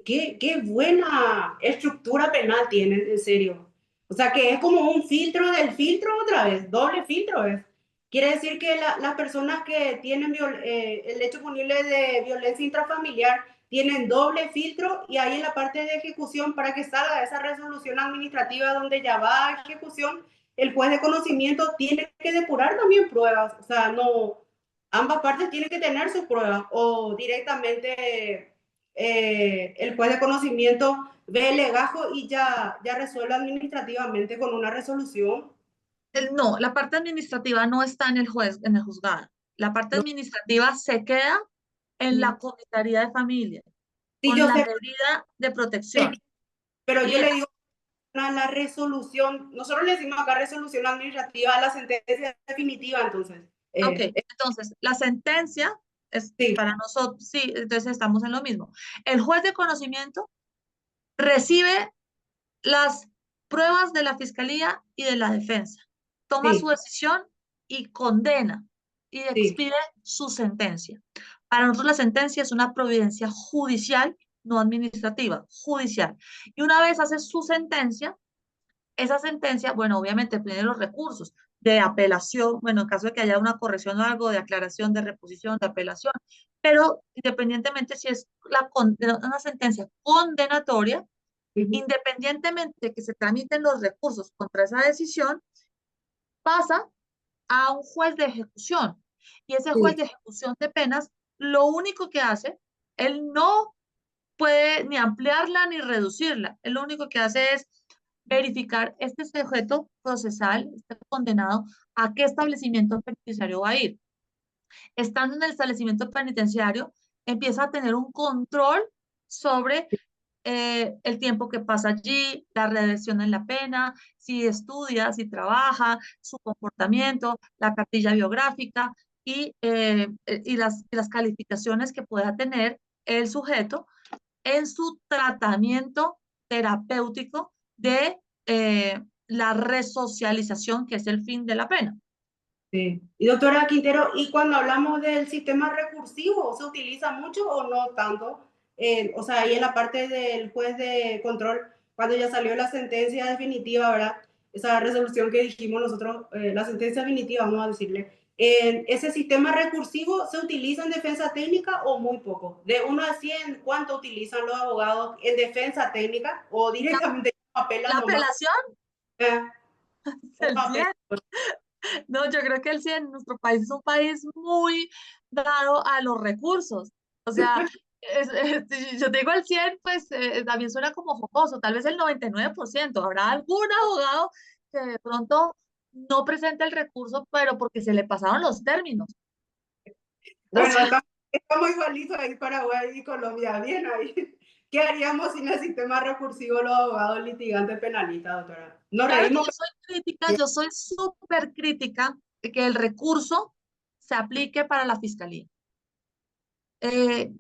qué buena estructura penal tienen, en serio. O sea, que es como un filtro del filtro otra vez, doble filtro es. Quiere decir que las personas que tienen el hecho punible de violencia intrafamiliar tienen doble filtro y ahí en la parte de ejecución para que salga esa resolución administrativa donde ya va a ejecución, el juez de conocimiento tiene que depurar también pruebas. O sea, no, ambas partes tienen que tener sus pruebas o directamente el juez de conocimiento ve el legajo y ya resuelve administrativamente con una resolución. No, la parte administrativa no está en el juez, en el juzgado. La parte ¿No? administrativa se queda en la comisaría de familia, Sí, con yo la sé, medida de protección. pero Y yo le digo a la resolución, nosotros le decimos acá resolución administrativa a la sentencia definitiva, entonces. ok, entonces la sentencia es Sí, para nosotros, sí, entonces estamos en lo mismo. El juez de conocimiento recibe las pruebas de la fiscalía y de la defensa, toma su sí, decisión y condena y sí, expide su sentencia. Para nosotros la sentencia es una providencia judicial, no administrativa, judicial. Y una vez hace su sentencia, esa sentencia, bueno, obviamente tiene los recursos de apelación, bueno, en caso de que haya una corrección o algo, de aclaración, de reposición, de apelación, pero independientemente si es una sentencia condenatoria, ujú, independientemente de que se tramiten los recursos contra esa decisión, pasa a un juez de ejecución. Y ese juez sí, de ejecución de penas, lo único que hace, él no puede ni ampliarla ni reducirla. Él lo único que hace es verificar este sujeto procesal, este condenado, a qué establecimiento penitenciario va a ir. Estando en el establecimiento penitenciario, empieza a tener un control sobre el tiempo que pasa allí, la redención en la pena, si estudia, si trabaja, su comportamiento, la cartilla biográfica y las calificaciones que pueda tener el sujeto en su tratamiento terapéutico de la resocialización, que es el fin de la pena. Sí. Y doctora Quintero, ¿y cuando hablamos del sistema recursivo, se utiliza mucho o no tanto? O sea, ahí en la parte del juez de control, cuando ya salió la sentencia definitiva, ¿verdad? Esa resolución que dijimos nosotros, la sentencia definitiva, vamos a decirle. ¿Ese sistema recursivo se utiliza en defensa técnica o muy poco? De 1 a 100, ¿cuánto utilizan los abogados en defensa técnica o La, directamente la apelan nomás? apelación Eh, es o el 100. apelan. No, yo creo que el 100, nuestro país es un país muy dado a los recursos. O sea, si yo te digo el 100, pues también suena como jocoso, tal vez el 99%. Habrá algún abogado que de pronto no presente el recurso, pero porque se le pasaron los términos. Bueno, Entonces, estamos igualitos ahí, Paraguay y Colombia, bien ahí. ¿Qué haríamos sin el sistema recursivo los abogados litigantes penalistas, doctora? Nos claro que reímos. yo soy crítica, yo soy súper crítica de que el recurso se aplique para la fiscalía. eh,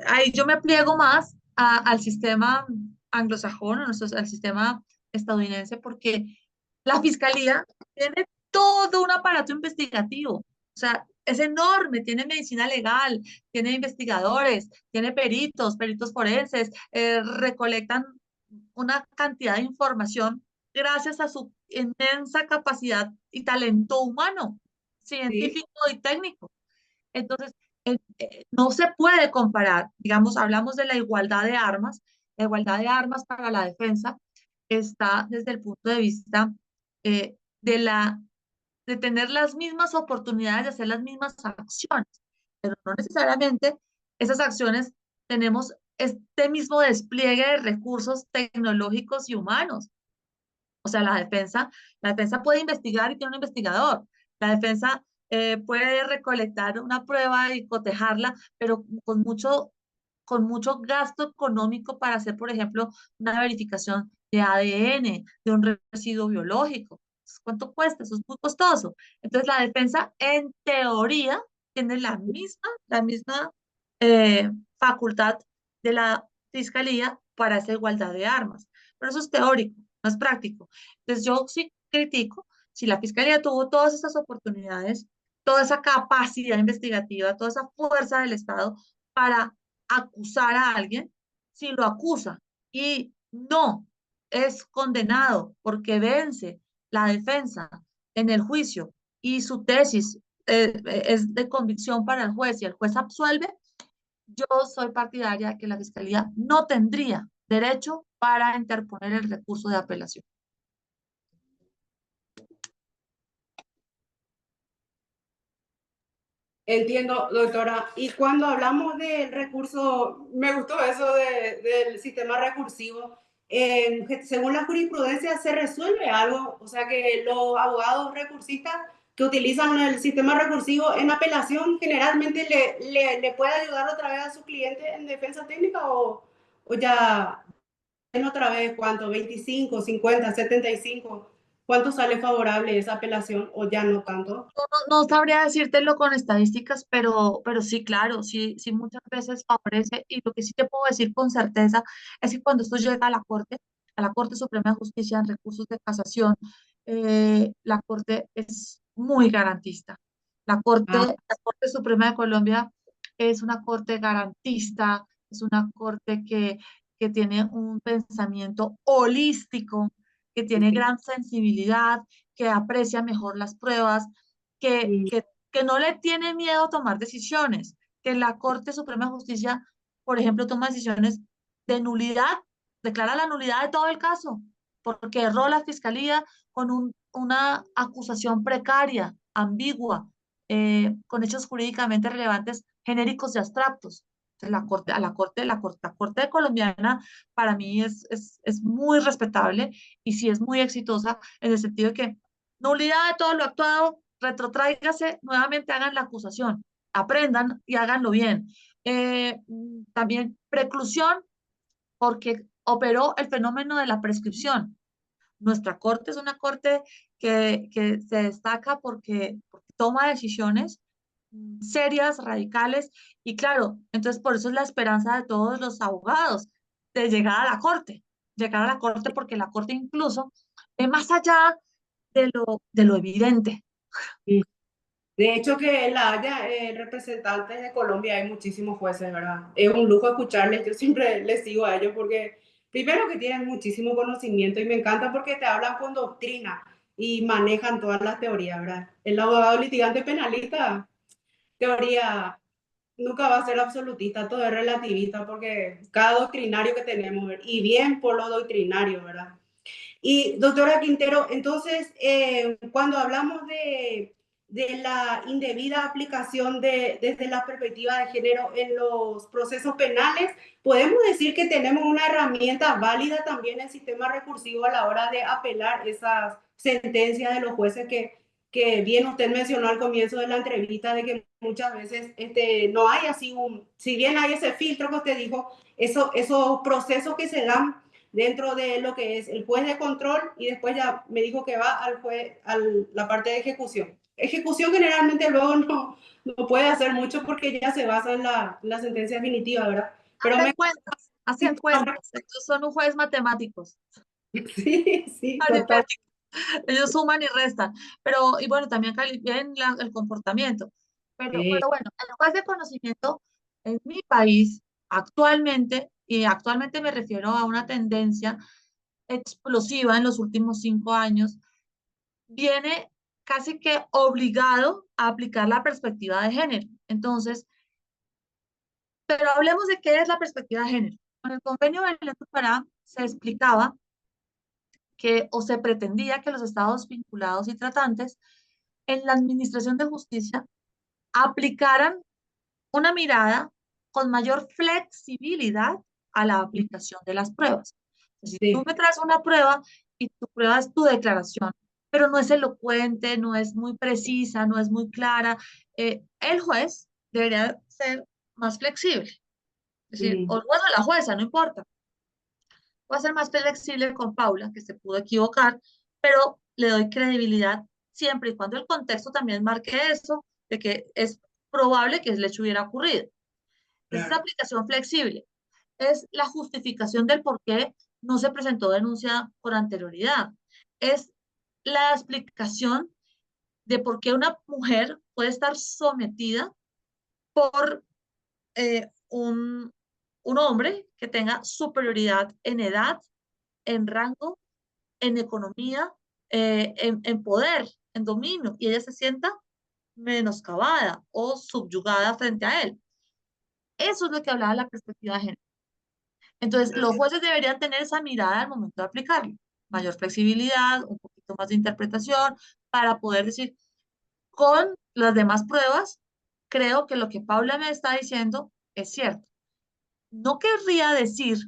Ahí yo me pliego más al sistema anglosajón, al sistema estadounidense, porque la fiscalía tiene todo un aparato investigativo. O sea, es enorme, tiene medicina legal, tiene investigadores, tiene peritos, peritos forenses, recolectan una cantidad de información gracias a su inmensa capacidad y talento humano, Sí, científico y técnico. Entonces, no se puede comparar, digamos, hablamos de la igualdad de armas para la defensa está desde el punto de vista de de tener las mismas oportunidades de hacer las mismas acciones, pero no necesariamente esas acciones tenemos este mismo despliegue de recursos tecnológicos y humanos. O sea, la defensa puede investigar y tiene un investigador. La defensa puede recolectar una prueba y cotejarla, pero con mucho gasto económico para hacer, por ejemplo, una verificación de ADN, de un residuo biológico. ¿Cuánto cuesta? Eso es muy costoso. Entonces, la defensa, en teoría, tiene la misma eh, facultad de la fiscalía para esa igualdad de armas. Pero eso es teórico, no es práctico. Entonces, yo sí critico si la fiscalía tuvo todas esas oportunidades, toda esa capacidad investigativa, toda esa fuerza del Estado para acusar a alguien, si lo acusa y no es condenado porque vence la defensa en el juicio y su tesis es de convicción para el juez y el juez absuelve, yo soy partidaria de que la fiscalía no tendría derecho para interponer el recurso de apelación. entiendo, doctora. Y cuando hablamos del recurso, me gustó eso del sistema recursivo. Según la jurisprudencia, ¿se resuelve algo? O sea, que los abogados recursistas que utilizan el sistema recursivo en apelación generalmente le puede ayudar otra vez a su cliente en defensa técnica o ya en otra vez, ¿cuánto? 25, 50, 75. ¿Cuánto sale favorable esa apelación o ya no tanto? No sabría decírtelo con estadísticas, pero sí, claro, sí, sí muchas veces favorece. Y lo que sí te puedo decir con certeza es que cuando esto llega a la Corte Suprema de Justicia en recursos de casación, la Corte es muy garantista. Ah, La Corte Suprema de Colombia es una Corte garantista, es una Corte que tiene un pensamiento holístico, que tiene sí. gran sensibilidad, que aprecia mejor las pruebas, Mm, que no le tiene miedo a tomar decisiones, que la Corte Suprema de Justicia, por ejemplo, toma decisiones de nulidad, declara la nulidad de todo el caso, porque erró la fiscalía con una acusación precaria, ambigua, con hechos jurídicamente relevantes, genéricos y abstractos. Entonces, la Corte colombiana para mí es muy respetable y sí es muy exitosa en el sentido de que nulidad de todo lo actuado, retrotráigase, nuevamente hagan la acusación, aprendan y háganlo bien. También preclusión, porque operó el fenómeno de la prescripción. Nuestra corte es una corte que se destaca porque toma decisiones serias, radicales, y claro, entonces por eso es la esperanza de todos los abogados de llegar a la corte porque la corte incluso ve más allá de lo evidente. De hecho, que en la Haya, representantes de Colombia, hay muchísimos jueces, ¿verdad? Es un lujo escucharles, yo siempre les sigo a ellos porque primero que tienen muchísimo conocimiento y me encanta porque te hablan con doctrina y manejan todas las teorías, ¿verdad? El abogado litigante penalista, teoría, nunca va a ser absolutista, todo es relativista porque cada doctrinario que tenemos, y bien por lo doctrinario, ¿verdad? Y doctora Quintero, entonces, cuando hablamos de la indebida aplicación desde la perspectiva de género en los procesos penales, podemos decir que tenemos una herramienta válida también en el sistema recursivo a la hora de apelar esas sentencias de los jueces que bien usted mencionó al comienzo de la entrevista, de que muchas veces no hay así si bien hay ese filtro que usted dijo, esos procesos que se dan dentro de lo que es el juez de control y después ya me dijo que va al juez, a la parte de ejecución. Ejecución generalmente luego no puede hacer mucho porque ya se basa en la sentencia definitiva, ¿verdad? Pero Hacen me... cuentas, hacen cuentas. Ellos son un juez matemáticos. Sí, sí, total. Aritmético. Ellos suman y restan. Pero, y bueno, también califican el comportamiento. Sí, Pero bueno, el juez de conocimiento en mi país actualmente, y actualmente me refiero a una tendencia explosiva en los últimos 5 años, viene casi que obligado a aplicar la perspectiva de género. Entonces, pero hablemos de qué es la perspectiva de género. Con el convenio de Belén do Pará se explicaba que o se pretendía que los estados vinculados y tratantes en la administración de justicia aplicaran una mirada con mayor flexibilidad a la aplicación de las pruebas. Si tú sí, me traes una prueba y tu prueba es tu declaración, pero no es elocuente, no es muy precisa, no es muy clara, el juez debería ser más flexible. Es decir, mm, o bueno, la jueza, no importa. Voy a ser más flexible con Paula, que se pudo equivocar, pero le doy credibilidad siempre y cuando el contexto también marque eso, de que es probable que el hecho hubiera ocurrido. Es esa claro. aplicación flexible. Es la justificación del por qué no se presentó denuncia con anterioridad. Es la explicación de por qué una mujer puede estar sometida por un hombre que tenga superioridad en edad, en rango, en economía, en poder, en dominio, y ella se sienta menoscabada o subyugada frente a él. Eso es lo que hablaba la perspectiva de género. Entonces, los jueces deberían tener esa mirada al momento de aplicarlo. Mayor flexibilidad, un poquito más de interpretación, para poder decir, con las demás pruebas, creo que lo que Paula me está diciendo es cierto. No querría decir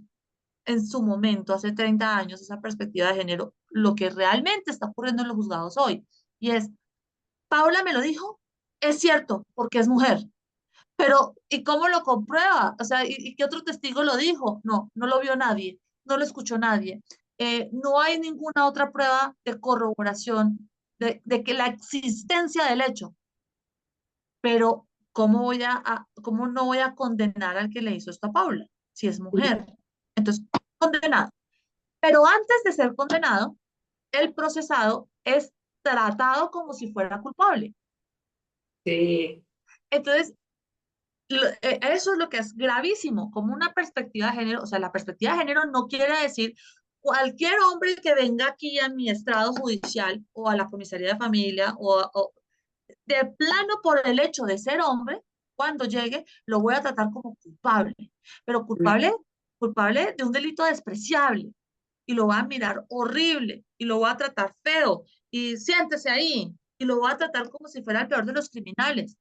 en su momento, hace 30 años, esa perspectiva de género, lo que realmente está ocurriendo en los juzgados hoy. Y es, Paula me lo dijo, es cierto, porque es mujer. Pero, ¿y cómo lo comprueba? O sea, ¿y qué otro testigo lo dijo? No, no lo vio nadie, no lo escuchó nadie. No hay ninguna otra prueba de corroboración de que la existencia del hecho. Pero, ¿cómo no voy a condenar al que le hizo esto a Paula? Si es mujer. Entonces, condenado. Pero antes de ser condenado, el procesado es tratado como si fuera culpable. Sí, Entonces, eso es lo que es gravísimo, como una perspectiva de género. O sea, la perspectiva de género no quiere decir cualquier hombre que venga aquí a mi estrado judicial o a la comisaría de familia o de plano por el hecho de ser hombre, cuando llegue, lo voy a tratar como culpable, pero culpable de un delito despreciable y lo va a mirar horrible y lo va a tratar feo y siéntese ahí y lo va a tratar como si fuera el peor de los criminales.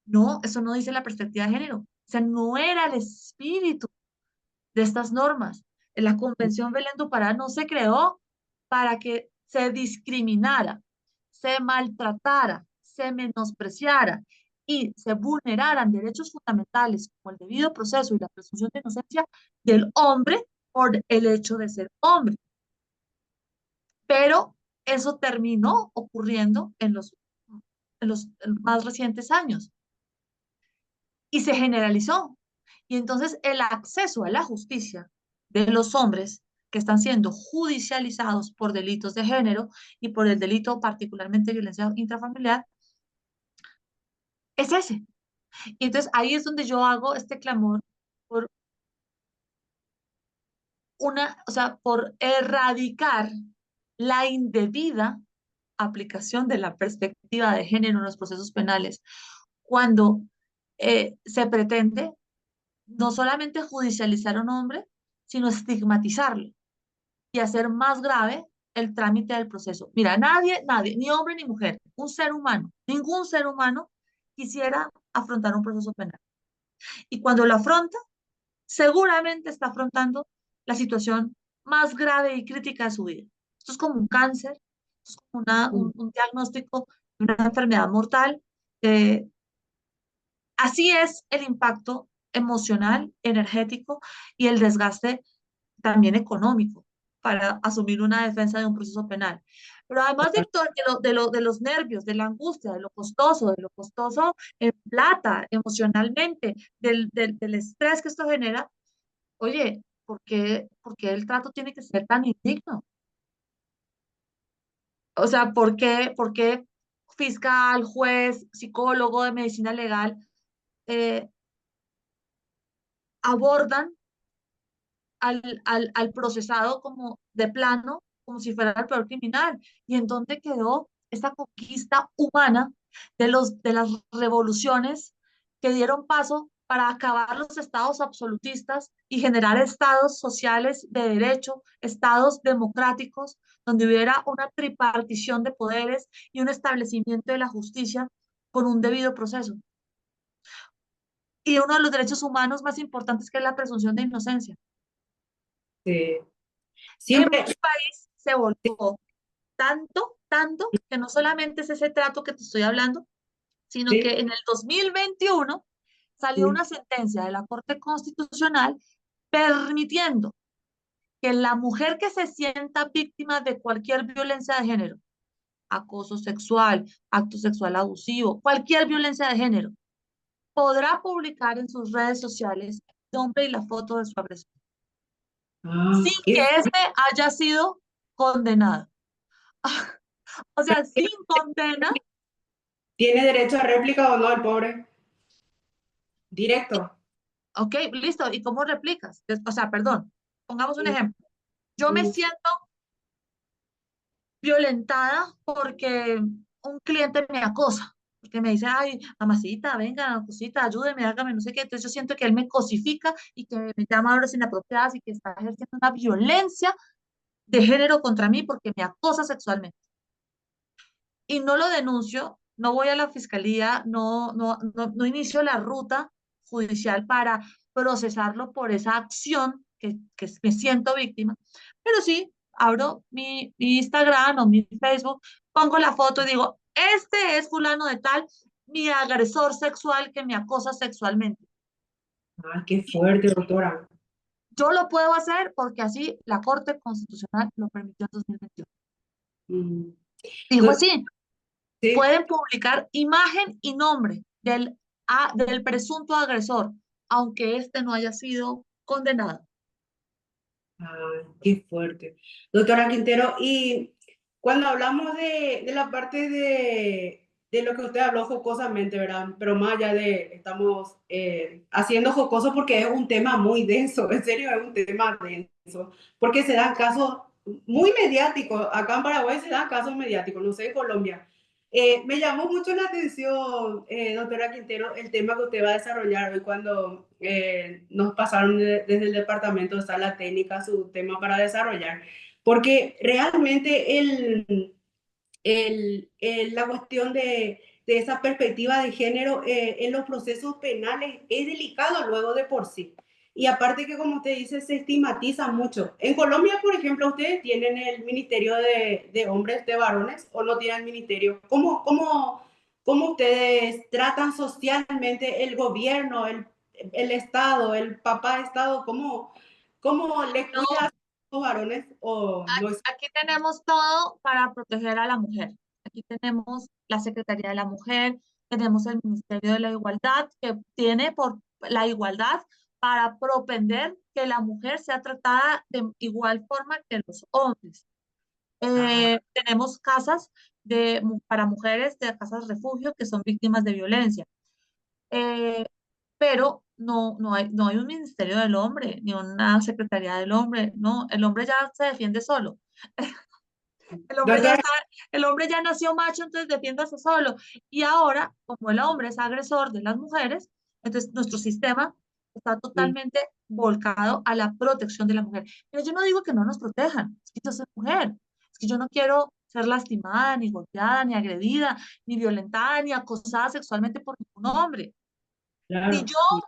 No, eso no dice la perspectiva de género. O sea, no era el espíritu de estas normas. La Convención Belén do Pará no se creó para que se discriminara, se maltratara, se menospreciara y se vulneraran derechos fundamentales como el debido proceso y la presunción de inocencia del hombre por el hecho de ser hombre. Pero eso terminó ocurriendo en los más recientes años y se generalizó. Y entonces el acceso a la justicia de los hombres que están siendo judicializados por delitos de género y por el delito particularmente de violencia intrafamiliar, es ese. Y entonces ahí es donde yo hago este clamor por o sea, por erradicar la indebida aplicación de la perspectiva de género en los procesos penales, cuando se pretende no solamente judicializar a un hombre, sino estigmatizarlo y hacer más grave el trámite del proceso. Mira, nadie, ni hombre ni mujer, un ser humano, ningún ser humano quisiera afrontar un proceso penal. Y cuando lo afronta, seguramente está afrontando la situación más grave y crítica de su vida. Esto es como un cáncer, esto es como un diagnóstico de una enfermedad mortal. eh, Así es el impacto emocional, energético y el desgaste también económico para asumir una defensa de un proceso penal. Pero además de, de los nervios, de la angustia, de lo costoso en plata, emocionalmente, del estrés que esto genera, oye, por qué el trato tiene que ser tan indigno? O sea, por qué fiscal, juez, psicólogo de medicina legal eh, abordan al procesado como de plano, como si fuera el peor criminal? ¿Y en dónde quedó esta conquista humana de las revoluciones que dieron paso para acabar los estados absolutistas y generar estados sociales de derecho, estados democráticos, donde hubiera una tripartición de poderes y un establecimiento de la justicia con un debido proceso? Y uno de los derechos humanos más importantes, que es la presunción de inocencia. Sí. En Siempre, mi país se volcó tanto, que no solamente es ese trato que te estoy hablando, sino sí, que en el 2021 salió sí. una sentencia de la Corte Constitucional permitiendo que la mujer que se sienta víctima de cualquier violencia de género, acoso sexual, acto sexual abusivo, cualquier violencia de género, podrá publicar en sus redes sociales el nombre y la foto de su agresor, Ah, sin que éste haya sido condenado. O sea, sin condena. ¿tiene derecho a réplica o no el pobre? Directo. Ok, listo. ¿Y cómo replicas? O sea, perdón, pongamos un Mm, ejemplo. Yo me mm. siento violentada porque un cliente me acosa, porque me dice, ay, mamacita, venga, cosita, ayúdeme, hágame, no sé qué. Entonces yo siento que él me cosifica y que me llama a horas inapropiadas y que está ejerciendo una violencia de género contra mí porque me acosa sexualmente. Y no lo denuncio, no voy a la fiscalía, no inicio la ruta judicial para procesarlo por esa acción que me siento víctima, pero sí abro mi Instagram o mi Facebook, pongo la foto y digo, este es fulano de tal, mi agresor sexual que me acosa sexualmente. Ah, qué fuerte, doctora. Yo lo puedo hacer porque así la Corte Constitucional lo permitió en 2021. Mm. Dijo Doc- así, sí. pueden publicar imagen y nombre del presunto agresor, aunque éste no haya sido condenado. Ah, qué fuerte. Doctora Quintero, y cuando hablamos de la parte de lo que usted habló jocosamente, ¿verdad? Pero más allá de, estamos haciendo jocoso porque es un tema muy denso, en serio es un tema denso, porque se dan casos muy mediáticos, acá en Paraguay se dan casos mediáticos, no sé, en Colombia. Me llamó mucho la atención, doctora Quintero, el tema que usted va a desarrollar hoy cuando nos pasaron desde el departamento de sala técnica su tema para desarrollar, porque realmente la cuestión de esa perspectiva de género en los procesos penales es delicado luego de por sí. Y aparte que, como usted dice, se estigmatiza mucho. En Colombia, por ejemplo, ustedes tienen el Ministerio de Hombres, de Varones, o no tienen ministerio. ¿Cómo ustedes tratan socialmente el gobierno, el Estado, el papá de Estado? ¿Cómo le No, cuida a los varones o no es? aquí tenemos todo para proteger a la mujer. Aquí tenemos la Secretaría de la Mujer, tenemos el Ministerio de la Igualdad, que tiene por la igualdad para propender que la mujer sea tratada de igual forma que los hombres. Ah, Tenemos casas para mujeres de casas refugio que son víctimas de violencia. Eh, pero no hay un ministerio del hombre, ni una secretaría del hombre, no, el hombre ya se defiende solo. El hombre ya doctora, está, el hombre ya nació macho, entonces defiéndase solo. Y ahora, como el hombre es agresor de las mujeres, entonces nuestro sistema está sí, totalmente volcado a la protección de la mujer. Pero yo no digo que no nos protejan, es que yo soy mujer, es que yo no quiero ser lastimada, ni golpeada, ni agredida, ni violentada, ni acosada sexualmente por ningún hombre. Ni claro, yo,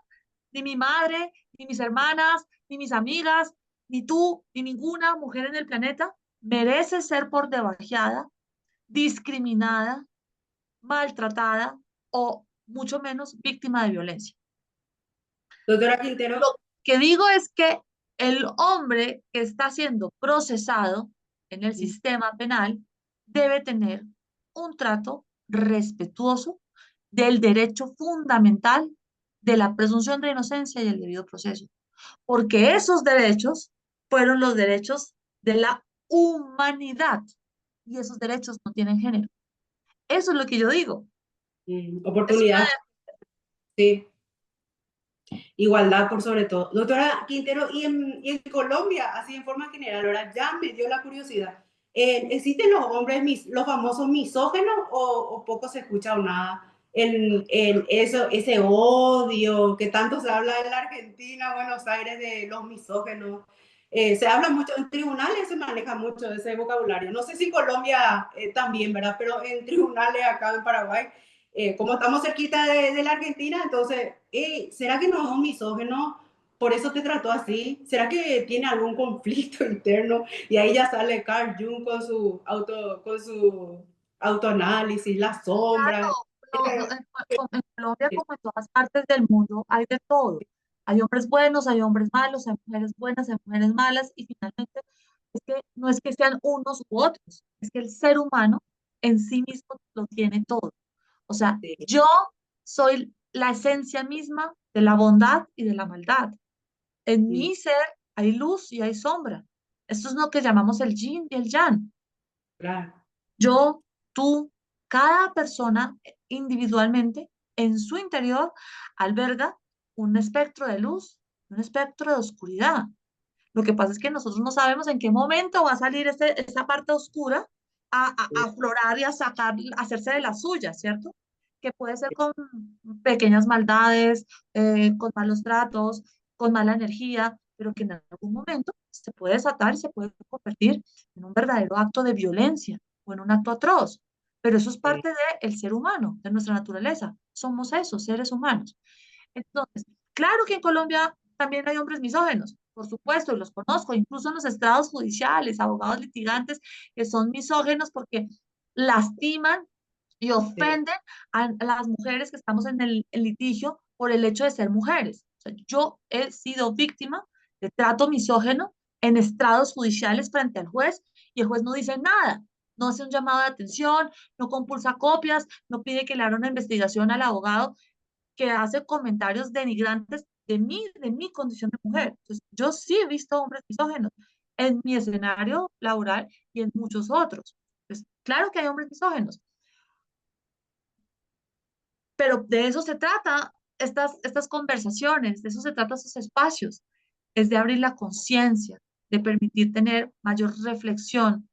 ni mi madre, ni mis hermanas, ni mis amigas, ni tú, ni ninguna mujer en el planeta merece ser por debajeada, discriminada, maltratada o mucho menos víctima de violencia. doctora Quintero, Lo que digo es que el hombre que está siendo procesado en el mm, sistema penal debe tener un trato respetuoso del derecho fundamental de la presunción de inocencia y el debido proceso, porque esos derechos fueron los derechos de la humanidad y esos derechos no tienen género. Eso es lo que yo digo. Es una oportunidad, sí. Igualdad por sobre todo. Doctora Quintero, y en Colombia, así en forma general, ahora ya me dio la curiosidad. ¿Existen los hombres, los famosos misógenos o poco se escucha o nada? Eso, ese odio que tanto se habla en la Argentina, Buenos Aires, de los misógenos. Se habla mucho, en tribunales se maneja mucho ese vocabulario. No sé si en Colombia también, ¿verdad? Pero en tribunales acá en Paraguay como estamos cerquita de la Argentina, entonces, ¿será que no es un misógino? Por eso te trató así. ¿Será que tiene algún conflicto interno? Y ahí ya sale Carl Jung con su autoanálisis, la sombra. Claro, en Colombia como en todas partes del mundo hay de todo. Hay hombres buenos, hay hombres malos, hay mujeres buenas, hay mujeres malas y finalmente es que no es que sean unos u otros, es que el ser humano en sí mismo lo tiene todo. O sea, Sí, yo soy la esencia misma de la bondad y de la maldad. En mm, mi ser hay luz y hay sombra. Esto es lo que llamamos el yin y el yang. claro. Yo, tú, cada persona individualmente en su interior alberga un espectro de luz, un espectro de oscuridad. Lo que pasa es que nosotros no sabemos en qué momento va a salir esa parte oscura a aflorar y a sacar, a hacerse de las suyas, ¿cierto? Que puede ser con pequeñas maldades, con malos tratos, con mala energía, pero que en algún momento se puede desatar y se puede convertir en un verdadero acto de violencia o en un acto atroz. Pero eso es Sí. parte del ser humano, de nuestra naturaleza. Somos esos, seres humanos. Entonces, claro que en Colombia también hay hombres misógenos, por supuesto, y los conozco, incluso en los estrados judiciales, abogados litigantes que son misógenos porque lastiman y Sí. ofenden a las mujeres que estamos en el litigio por el hecho de ser mujeres. O sea, yo he sido víctima de trato misógeno en estrados judiciales frente al juez y el juez no dice nada, no hace un llamado de atención, no compulsa copias, no pide que le haga una investigación al abogado que hace comentarios denigrantes de mi condición de mujer. Entonces, yo sí he visto hombres misógenos en mi escenario laboral y en muchos otros. Pues, claro que hay hombres misógenos, pero de eso se trata estas conversaciones, de eso se trata esos espacios, es de abrir la conciencia, de permitir tener mayor reflexión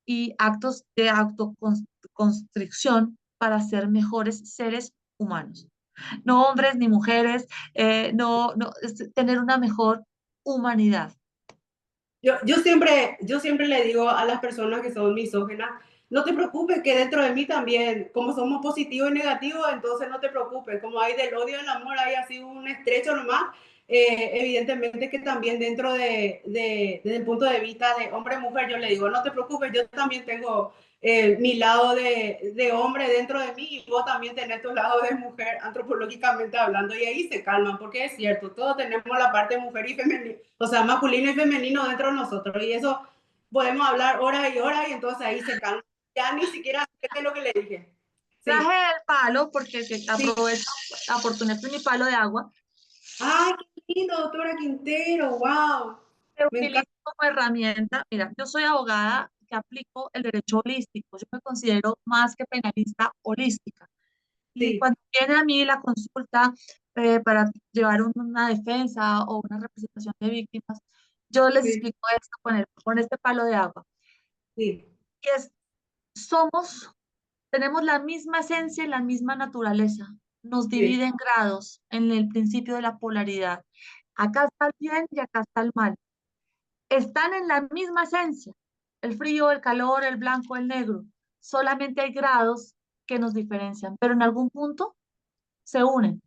y actos de autoconstricción para ser mejores seres humanos. No hombres ni mujeres, no, es tener una mejor humanidad. Yo siempre le digo a las personas que son misógenas, no te preocupes, que dentro de mí también, como somos positivos y negativos, entonces no te preocupes, como hay del odio al amor, hay así un estrecho nomás, evidentemente que también dentro desde el punto de vista de hombre-mujer, yo le digo, no te preocupes, yo también tengo mi lado de hombre dentro de mí y vos también tenés tu lado de mujer antropológicamente hablando y ahí se calman, porque es cierto, todos tenemos la parte mujer y femenina, o sea, masculino y femenino dentro de nosotros y eso podemos hablar horas y horas y entonces ahí se calma. Ya ni siquiera sé qué es lo que le dije. Traje Sí, el palo porque sí, aprovecho la oportunidad de mi palo de agua Ay, qué lindo, doctora Quintero, wow. Se Me utiliza encanta. como herramienta. Mira, yo soy abogada que aplico el derecho holístico. Yo me considero más que penalista holística. Y Sí, cuando viene a mí la consulta para llevar una defensa o una representación de víctimas, yo les sí, explico esto con este palo de agua. sí, Y es, somos, tenemos la misma esencia y la misma naturaleza. Nos sí. divide en grados en el principio de la polaridad. Acá está el bien y acá está el mal. Están en la misma esencia, el frío, el calor, el blanco, el negro. Solamente hay grados que nos diferencian, pero en algún punto se unen.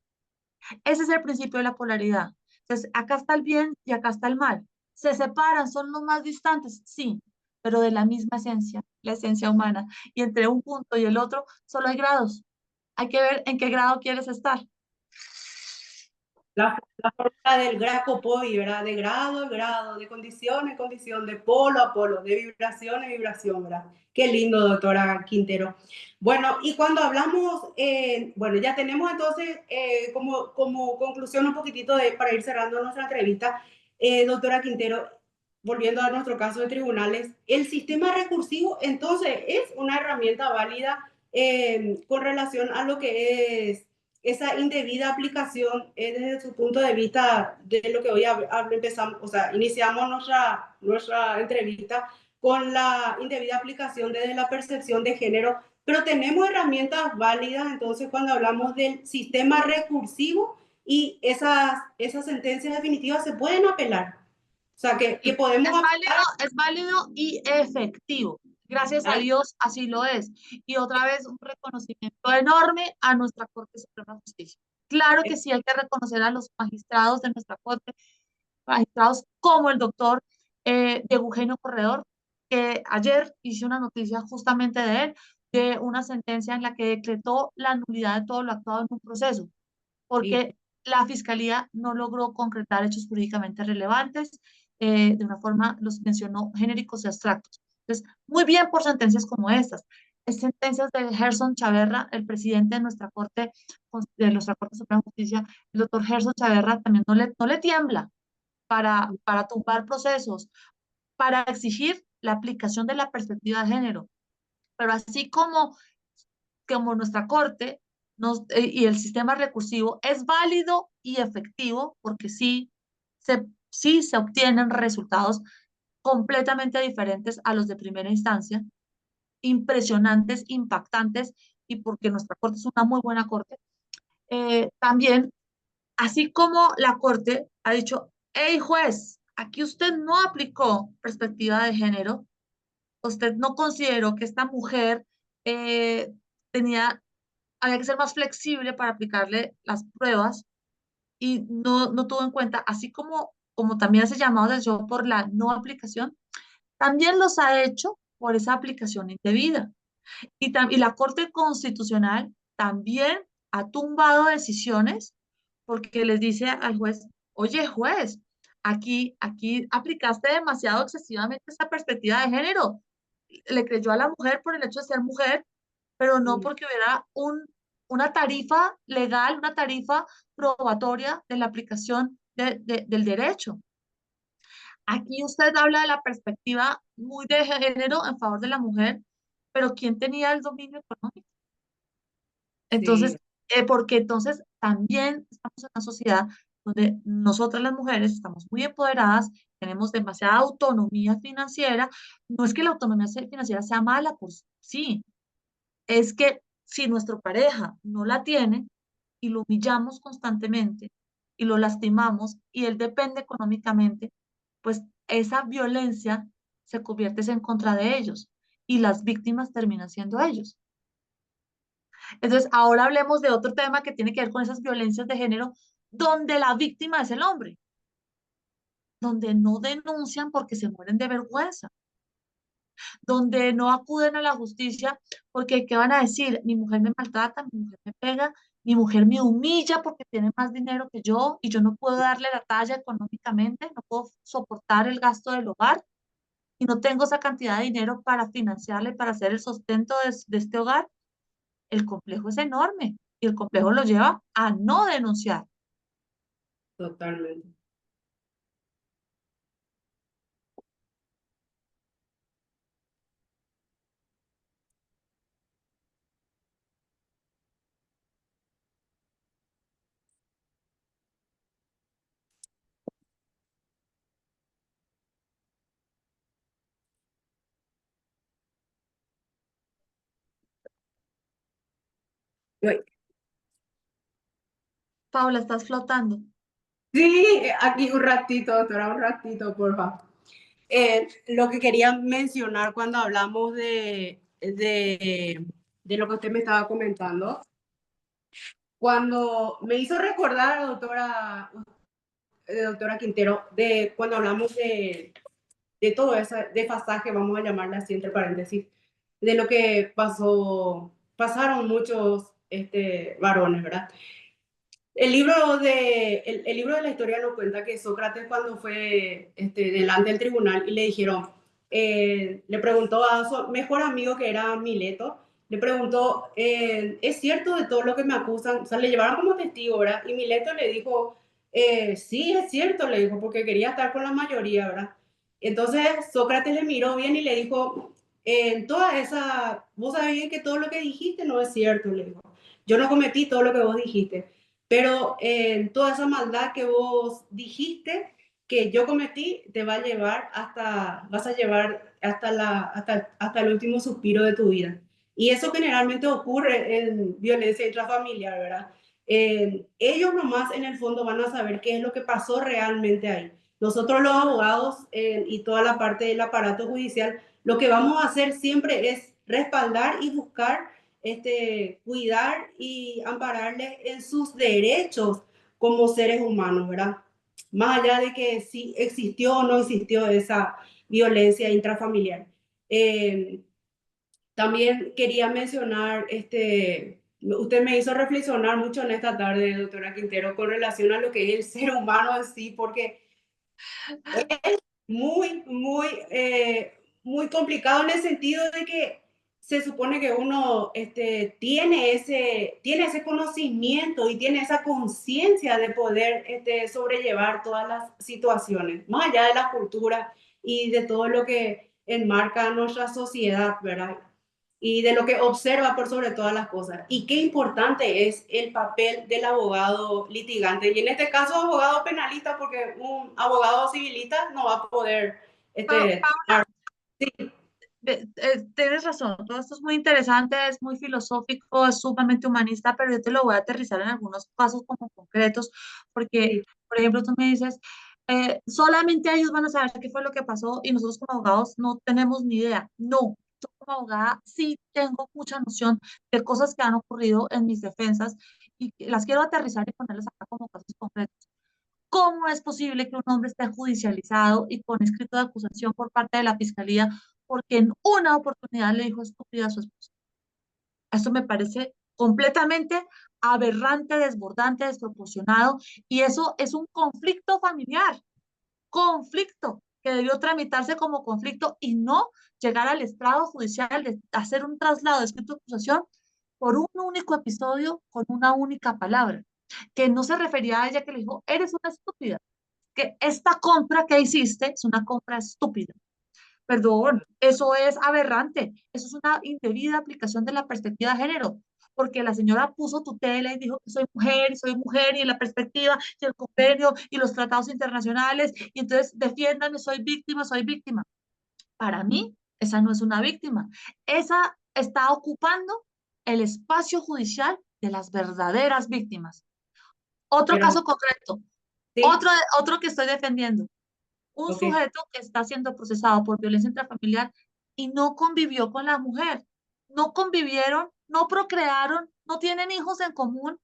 Ese es el principio de la polaridad. Entonces, acá está el bien y acá está el mal. Se separan, son los más distantes, sí, pero de la misma esencia, la esencia humana. Y entre un punto y el otro solo hay grados. Hay que ver en qué grado quieres estar. La fórmula del graco poi, ¿verdad? De grado a grado, de condición en condición, de polo a polo, de vibración en vibración, ¿verdad? Qué lindo, doctora Quintero. Bueno, y cuando hablamos, bueno, ya tenemos entonces como conclusión un poquitito para ir cerrando nuestra entrevista, doctora Quintero, volviendo a nuestro caso de tribunales, el sistema recursivo entonces es una herramienta válida con relación a lo que es esa indebida aplicación desde su punto de vista de lo que hoy empezamos, o sea, iniciamos nuestra entrevista con la indebida aplicación desde la percepción de género, pero tenemos herramientas válidas entonces cuando hablamos del sistema recursivo y esas sentencias definitivas se pueden apelar. O sea, que Sí, podemos apelar. es válido y efectivo. Gracias a Ay, Dios, así lo es. Y otra vez, un reconocimiento enorme a nuestra Corte Suprema de Justicia. Claro que sí, hay que reconocer a los magistrados de nuestra Corte, magistrados como el doctor Diego Eugenio Corredor, que ayer hice una noticia justamente de él, de una sentencia en la que decretó la nulidad de todo lo actuado en un proceso sí, porque la fiscalía no logró concretar hechos jurídicamente relevantes, de una forma los mencionó genéricos y abstractos. Entonces, muy bien por sentencias como estas. Es sentencias de Gerson Chaverra, el presidente de nuestra Corte Suprema de Justicia, el doctor Gerson Chaverra, también no le tiembla para tumbar procesos, para exigir la aplicación de la perspectiva de género. Pero así como nuestra corte y el sistema recursivo es válido y efectivo porque sí se obtienen resultados completamente diferentes a los de primera instancia, impresionantes, impactantes, y porque nuestra corte es una muy buena corte. También, así como la corte ha dicho, hey juez, aquí usted no aplicó perspectiva de género, usted no consideró que esta mujer eh, tenía había que ser más flexible para aplicarle las pruebas y no tuvo en cuenta, así como también hace llamados de atención por la no aplicación, también los ha hecho por esa aplicación indebida. Y la Corte Constitucional también ha tumbado decisiones porque les dice al juez, oye juez, aquí aplicaste demasiado excesivamente esta perspectiva de género. Le creyó a la mujer por el hecho de ser mujer, pero no sí. porque hubiera una tarifa legal, una tarifa probatoria de la aplicación del derecho. Aquí usted habla de la perspectiva muy de género en favor de la mujer, pero ¿quién tenía el dominio económico? Entonces, Sí. porque entonces también estamos en una sociedad donde nosotras las mujeres estamos muy empoderadas, tenemos demasiada autonomía financiera. No es que la autonomía financiera sea mala, pues sí, es que si nuestra pareja no la tiene y lo humillamos constantemente y lo lastimamos y él depende económicamente, pues esa violencia se convierte en contra de ellos y las víctimas terminan siendo ellos. Entonces, ahora hablemos de otro tema que tiene que ver con esas violencias de género, donde la víctima es el hombre, donde no denuncian porque se mueren de vergüenza, donde no acuden a la justicia porque, ¿qué van a decir? Mi mujer me maltrata, mi mujer me pega, mi mujer me humilla porque tiene más dinero que yo y yo no puedo darle la talla económicamente, no puedo soportar el gasto del hogar y no tengo esa cantidad de dinero para financiarle, para hacer el sustento de este hogar. El complejo es enorme y el complejo lo lleva a no denunciar. totalmente. Uy, Paula, estás flotando. sí, aquí un ratito, doctora, un ratito, por favor. Lo que quería mencionar cuando hablamos de lo que usted me estaba comentando, cuando me hizo recordar, doctora Quintero, de cuando hablamos de todo ese desfasaje, vamos a llamarle así entre paréntesis, de lo que pasaron muchos varones, ¿verdad? El libro de la historia nos cuenta que Sócrates cuando fue delante del tribunal y le dijeron, le preguntó a su mejor amigo que era Mileto, le preguntó, ¿es cierto de todo lo que me acusan? O sea, le llevaron como testigo, ¿verdad? Y Mileto le dijo, sí, es cierto, le dijo, porque quería estar con la mayoría, ¿verdad? Entonces Sócrates le miró bien y le dijo, en toda esa, vos sabés bien que todo lo que dijiste no es cierto, le dijo. Yo no cometí todo lo que vos dijiste. Pero toda esa maldad que vos dijiste que yo cometí, te va a llevar vas a llevar hasta el último suspiro de tu vida. Y eso generalmente ocurre en violencia intrafamiliar, ¿verdad? Ellos nomás en el fondo van a saber qué es lo que pasó realmente ahí. Nosotros los abogados y toda la parte del aparato judicial, lo que vamos a hacer siempre es respaldar y buscar cuidar y ampararles en sus derechos como seres humanos, ¿verdad? Más allá de que si existió o no existió esa violencia intrafamiliar. Eh, También quería mencionar, usted me hizo reflexionar mucho en esta tarde, doctora Quintero, con relación a lo que es el ser humano en sí, porque muy complicado en el sentido de que se supone que uno tiene ese conocimiento y tiene esa conciencia de poder sobrellevar todas las situaciones, más allá de la cultura y de todo lo que enmarca nuestra sociedad, ¿verdad? Y de lo que observa por sobre todas las cosas. Y qué importante es el papel del abogado litigante. Y en este caso, abogado penalista, porque un abogado civilista no va a poder Paula, tomar. Sí, tienes razón, todo esto es muy interesante, es muy filosófico, es sumamente humanista, pero yo te lo voy a aterrizar en algunos casos como concretos, porque, sí, por ejemplo, tú me dices, solamente ellos van a saber qué fue lo que pasó y nosotros como abogados no tenemos ni idea. No, yo como abogada sí tengo mucha noción de cosas que han ocurrido en mis defensas y que las quiero aterrizar y ponerlas acá como casos concretos. ¿Cómo es posible que un hombre esté judicializado y con escrito de acusación por parte de la fiscalía porque en una oportunidad le dijo estúpida a su esposa? Eso me parece completamente aberrante, desbordante, desproporcionado, y eso es un conflicto que debió tramitarse como conflicto y no llegar al estrado judicial de hacer un traslado de escrito de acusación por un único episodio con una única palabra, que no se refería a ella, que le dijo, eres una estúpida, que esta compra que hiciste es una compra estúpida. Perdón, eso es aberrante, eso es una indebida aplicación de la perspectiva de género, porque la señora puso tutela y dijo que soy mujer, y la perspectiva, y el convenio, y los tratados internacionales, y entonces defiéndame, soy víctima. Para mí, esa no es una víctima, esa está ocupando el espacio judicial de las verdaderas víctimas. Otro pero caso concreto, sí, otro, otro que estoy defendiendo, un ok. sujeto que está siendo procesado por violencia intrafamiliar y no convivió con la mujer, no convivieron, no procrearon, no tienen hijos en común,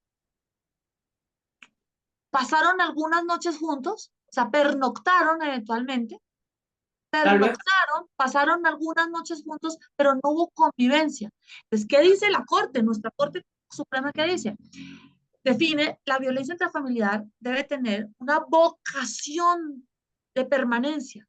pasaron algunas noches juntos, o sea, pernoctaron eventualmente, Tal vez, pernoctaron, pasaron algunas noches juntos, pero no hubo convivencia. Entonces, ¿qué dice la Corte? Nuestra Corte Suprema, ¿qué dice? Define la violencia intrafamiliar debe tener una vocación de permanencia.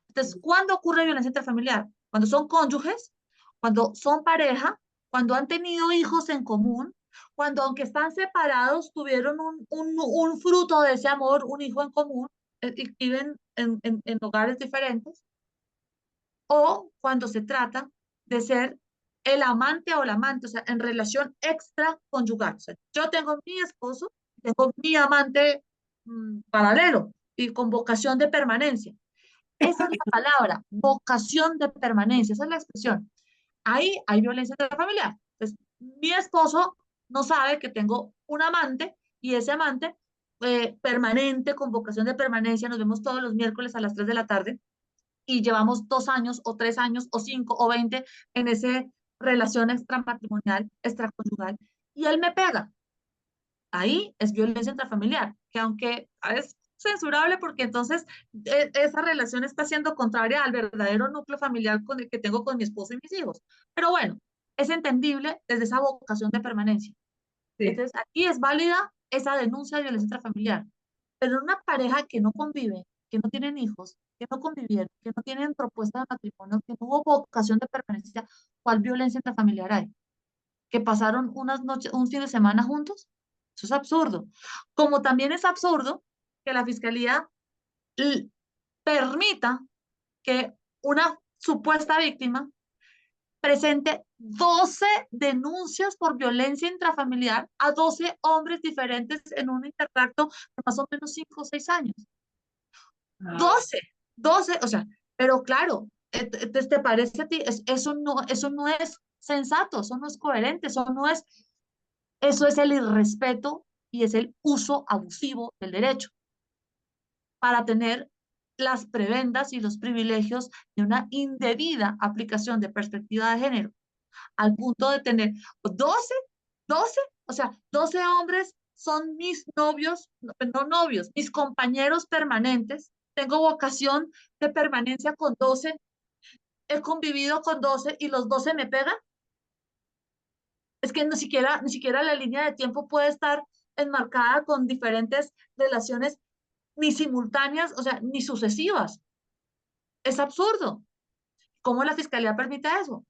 Entonces, ¿cuándo ocurre violencia intrafamiliar? Cuando son cónyuges, cuando son pareja, cuando han tenido hijos en común, Cuando aunque están separados, tuvieron un fruto de ese amor, un hijo en común, y viven en hogares diferentes, o cuando se trata de ser el amante o la amante, o sea, en relación extraconyugal. O sea, yo tengo mi esposo, tengo mi amante paralelo y con vocación de permanencia. Esa es la palabra, vocación de permanencia, esa es la expresión. Ahí hay violencia intrafamiliar. Entonces, mi esposo no sabe que tengo un amante y ese amante permanente, con vocación de permanencia, nos vemos todos los miércoles a las 3 de la tarde y llevamos 2 años o 3 años o 5 o 20 en esa relación extramatrimonial, extraconyugal, y él me pega. Ahí es violencia intrafamiliar, que aunque es censurable porque entonces esa relación está siendo contraria al verdadero núcleo familiar con el que tengo con mi esposo y mis hijos. Pero bueno, es entendible desde esa vocación de permanencia. Sí. Entonces, aquí es válida esa denuncia de violencia intrafamiliar. Pero en una pareja que no convive, que no tienen hijos, que no convivieron, que no tienen propuesta de matrimonio, que no hubo vocación de permanencia, ¿cuál violencia intrafamiliar hay? ¿Que pasaron unas noches, un fin de semana juntos? Eso es absurdo. Como también es absurdo que la fiscalía permita que una supuesta víctima presente 12 denuncias por violencia intrafamiliar a 12 hombres diferentes en un intertracto de más o menos 5 o 6 años. Ah, 12, o sea, pero claro, ¿te parece a ti? Eso no es sensato, eso no es coherente, eso es el irrespeto y es el uso abusivo del derecho para tener las prebendas y los privilegios de una indebida aplicación de perspectiva de género, al punto de tener 12, 12, o sea, 12 hombres son mis novios, no novios, mis compañeros permanentes. Tengo vocación de permanencia con 12, he convivido con 12 y los 12 me pegan. Es que ni siquiera la línea de tiempo puede estar enmarcada con diferentes relaciones, ni simultáneas, o sea, ni sucesivas. Es absurdo. ¿Cómo la fiscalía permite eso?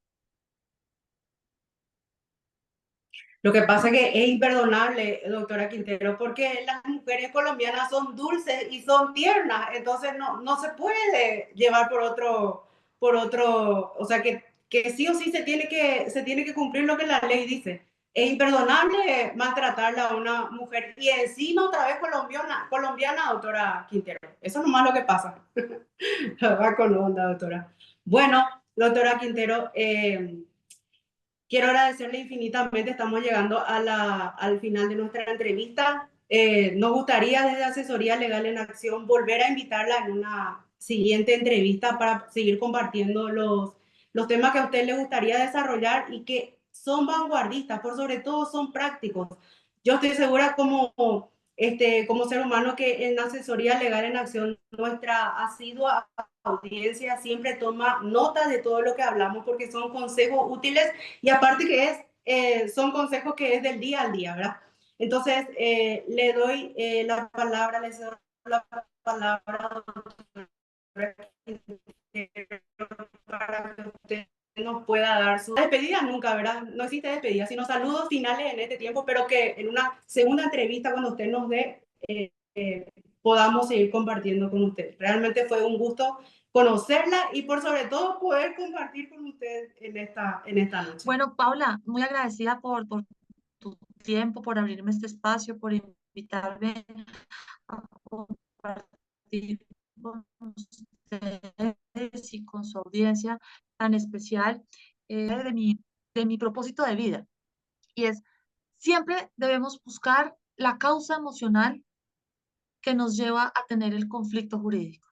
lo que pasa es que es imperdonable, doctora Quintero, porque las mujeres colombianas son dulces y son tiernas, entonces no se puede llevar por otro, o sea, que sí o sí se tiene que cumplir lo que la ley dice. Es imperdonable maltratarla a una mujer y encima otra vez colombiana, doctora Quintero. Eso nomás lo que pasa. Va con onda, doctora. Bueno, doctora Quintero, quiero agradecerle infinitamente. Estamos llegando al final de nuestra entrevista. Nos gustaría desde Asesoría Legal en Acción volver a invitarla en una siguiente entrevista para seguir compartiendo los temas que a usted le gustaría desarrollar y que son vanguardistas, por sobre todo son prácticos. Yo estoy segura como ser humano que en Asesoría Legal en Acción nuestra asidua audiencia siempre toma nota de todo lo que hablamos porque son consejos útiles y aparte que son consejos que es del día al día, ¿verdad? Entonces, le doy la palabra, le cedo la palabra para que usted nos pueda dar su despedida nunca, ¿verdad? No existe despedida, sino saludos finales en este tiempo, pero que en una segunda entrevista cuando usted nos dé, podamos seguir compartiendo con usted. Realmente fue un gusto conocerla y por sobre todo poder compartir con usted en esta noche. Bueno, Paula, muy agradecida por tu tiempo, por abrirme este espacio, por invitarme a compartir con ustedes y con su audiencia tan especial de mi propósito de vida. Y es, siempre debemos buscar la causa emocional que nos lleva a tener el conflicto jurídico.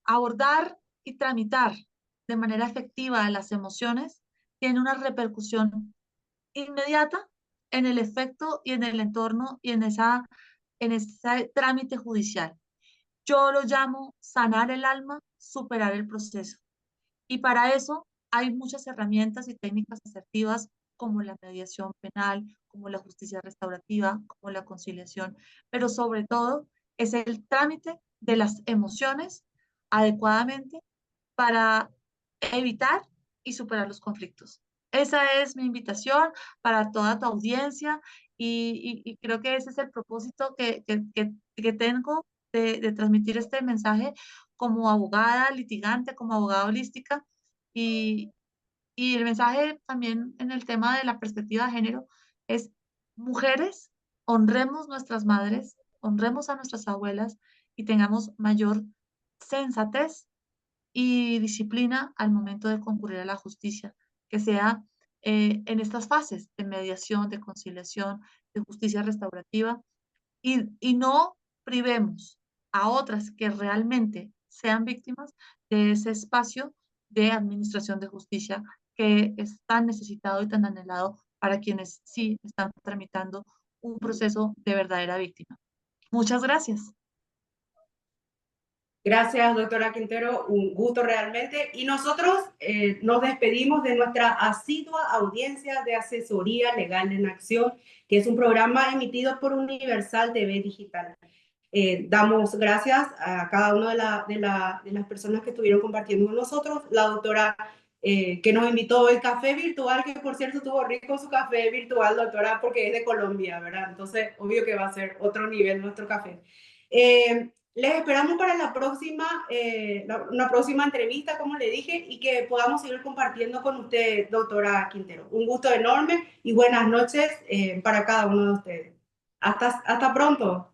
Abordar y tramitar de manera efectiva las emociones tiene una repercusión inmediata en el efecto y en el entorno y en ese trámite judicial. Yo lo llamo sanar el alma, superar el proceso. Y para eso hay muchas herramientas y técnicas asertivas como la mediación penal, como la justicia restaurativa, como la conciliación, pero sobre todo es el trámite de las emociones adecuadamente para evitar y superar los conflictos. Esa es mi invitación para toda tu audiencia y creo que ese es el propósito que tengo de transmitir este mensaje como abogada litigante, como abogada holística y, y el mensaje también en el tema de la perspectiva de género es: mujeres, honremos nuestras madres, honremos a nuestras abuelas y tengamos mayor sensatez y disciplina al momento de concurrir a la justicia, que sea en estas fases de mediación, de conciliación, de justicia restaurativa, y no privemos a otras que realmente sean víctimas de ese espacio de administración de justicia que es tan necesitado y tan anhelado para quienes sí están tramitando un proceso de verdadera víctima. Muchas gracias. Gracias, doctora Quintero, un gusto realmente. Y nosotros nos despedimos de nuestra asidua audiencia de Asesoría Legal en Acción, que es un programa emitido por Universal TV Digital. Damos gracias a cada una de las personas que estuvieron compartiendo con nosotros, la doctora que nos invitó el café virtual, que por cierto estuvo rico su café virtual, doctora, porque es de Colombia, ¿verdad? Entonces, obvio que va a ser otro nivel nuestro café. Les esperamos para la próxima, una próxima entrevista, como le dije, y que podamos seguir compartiendo con usted, doctora Quintero. Un gusto enorme y buenas noches para cada uno de ustedes. Hasta pronto.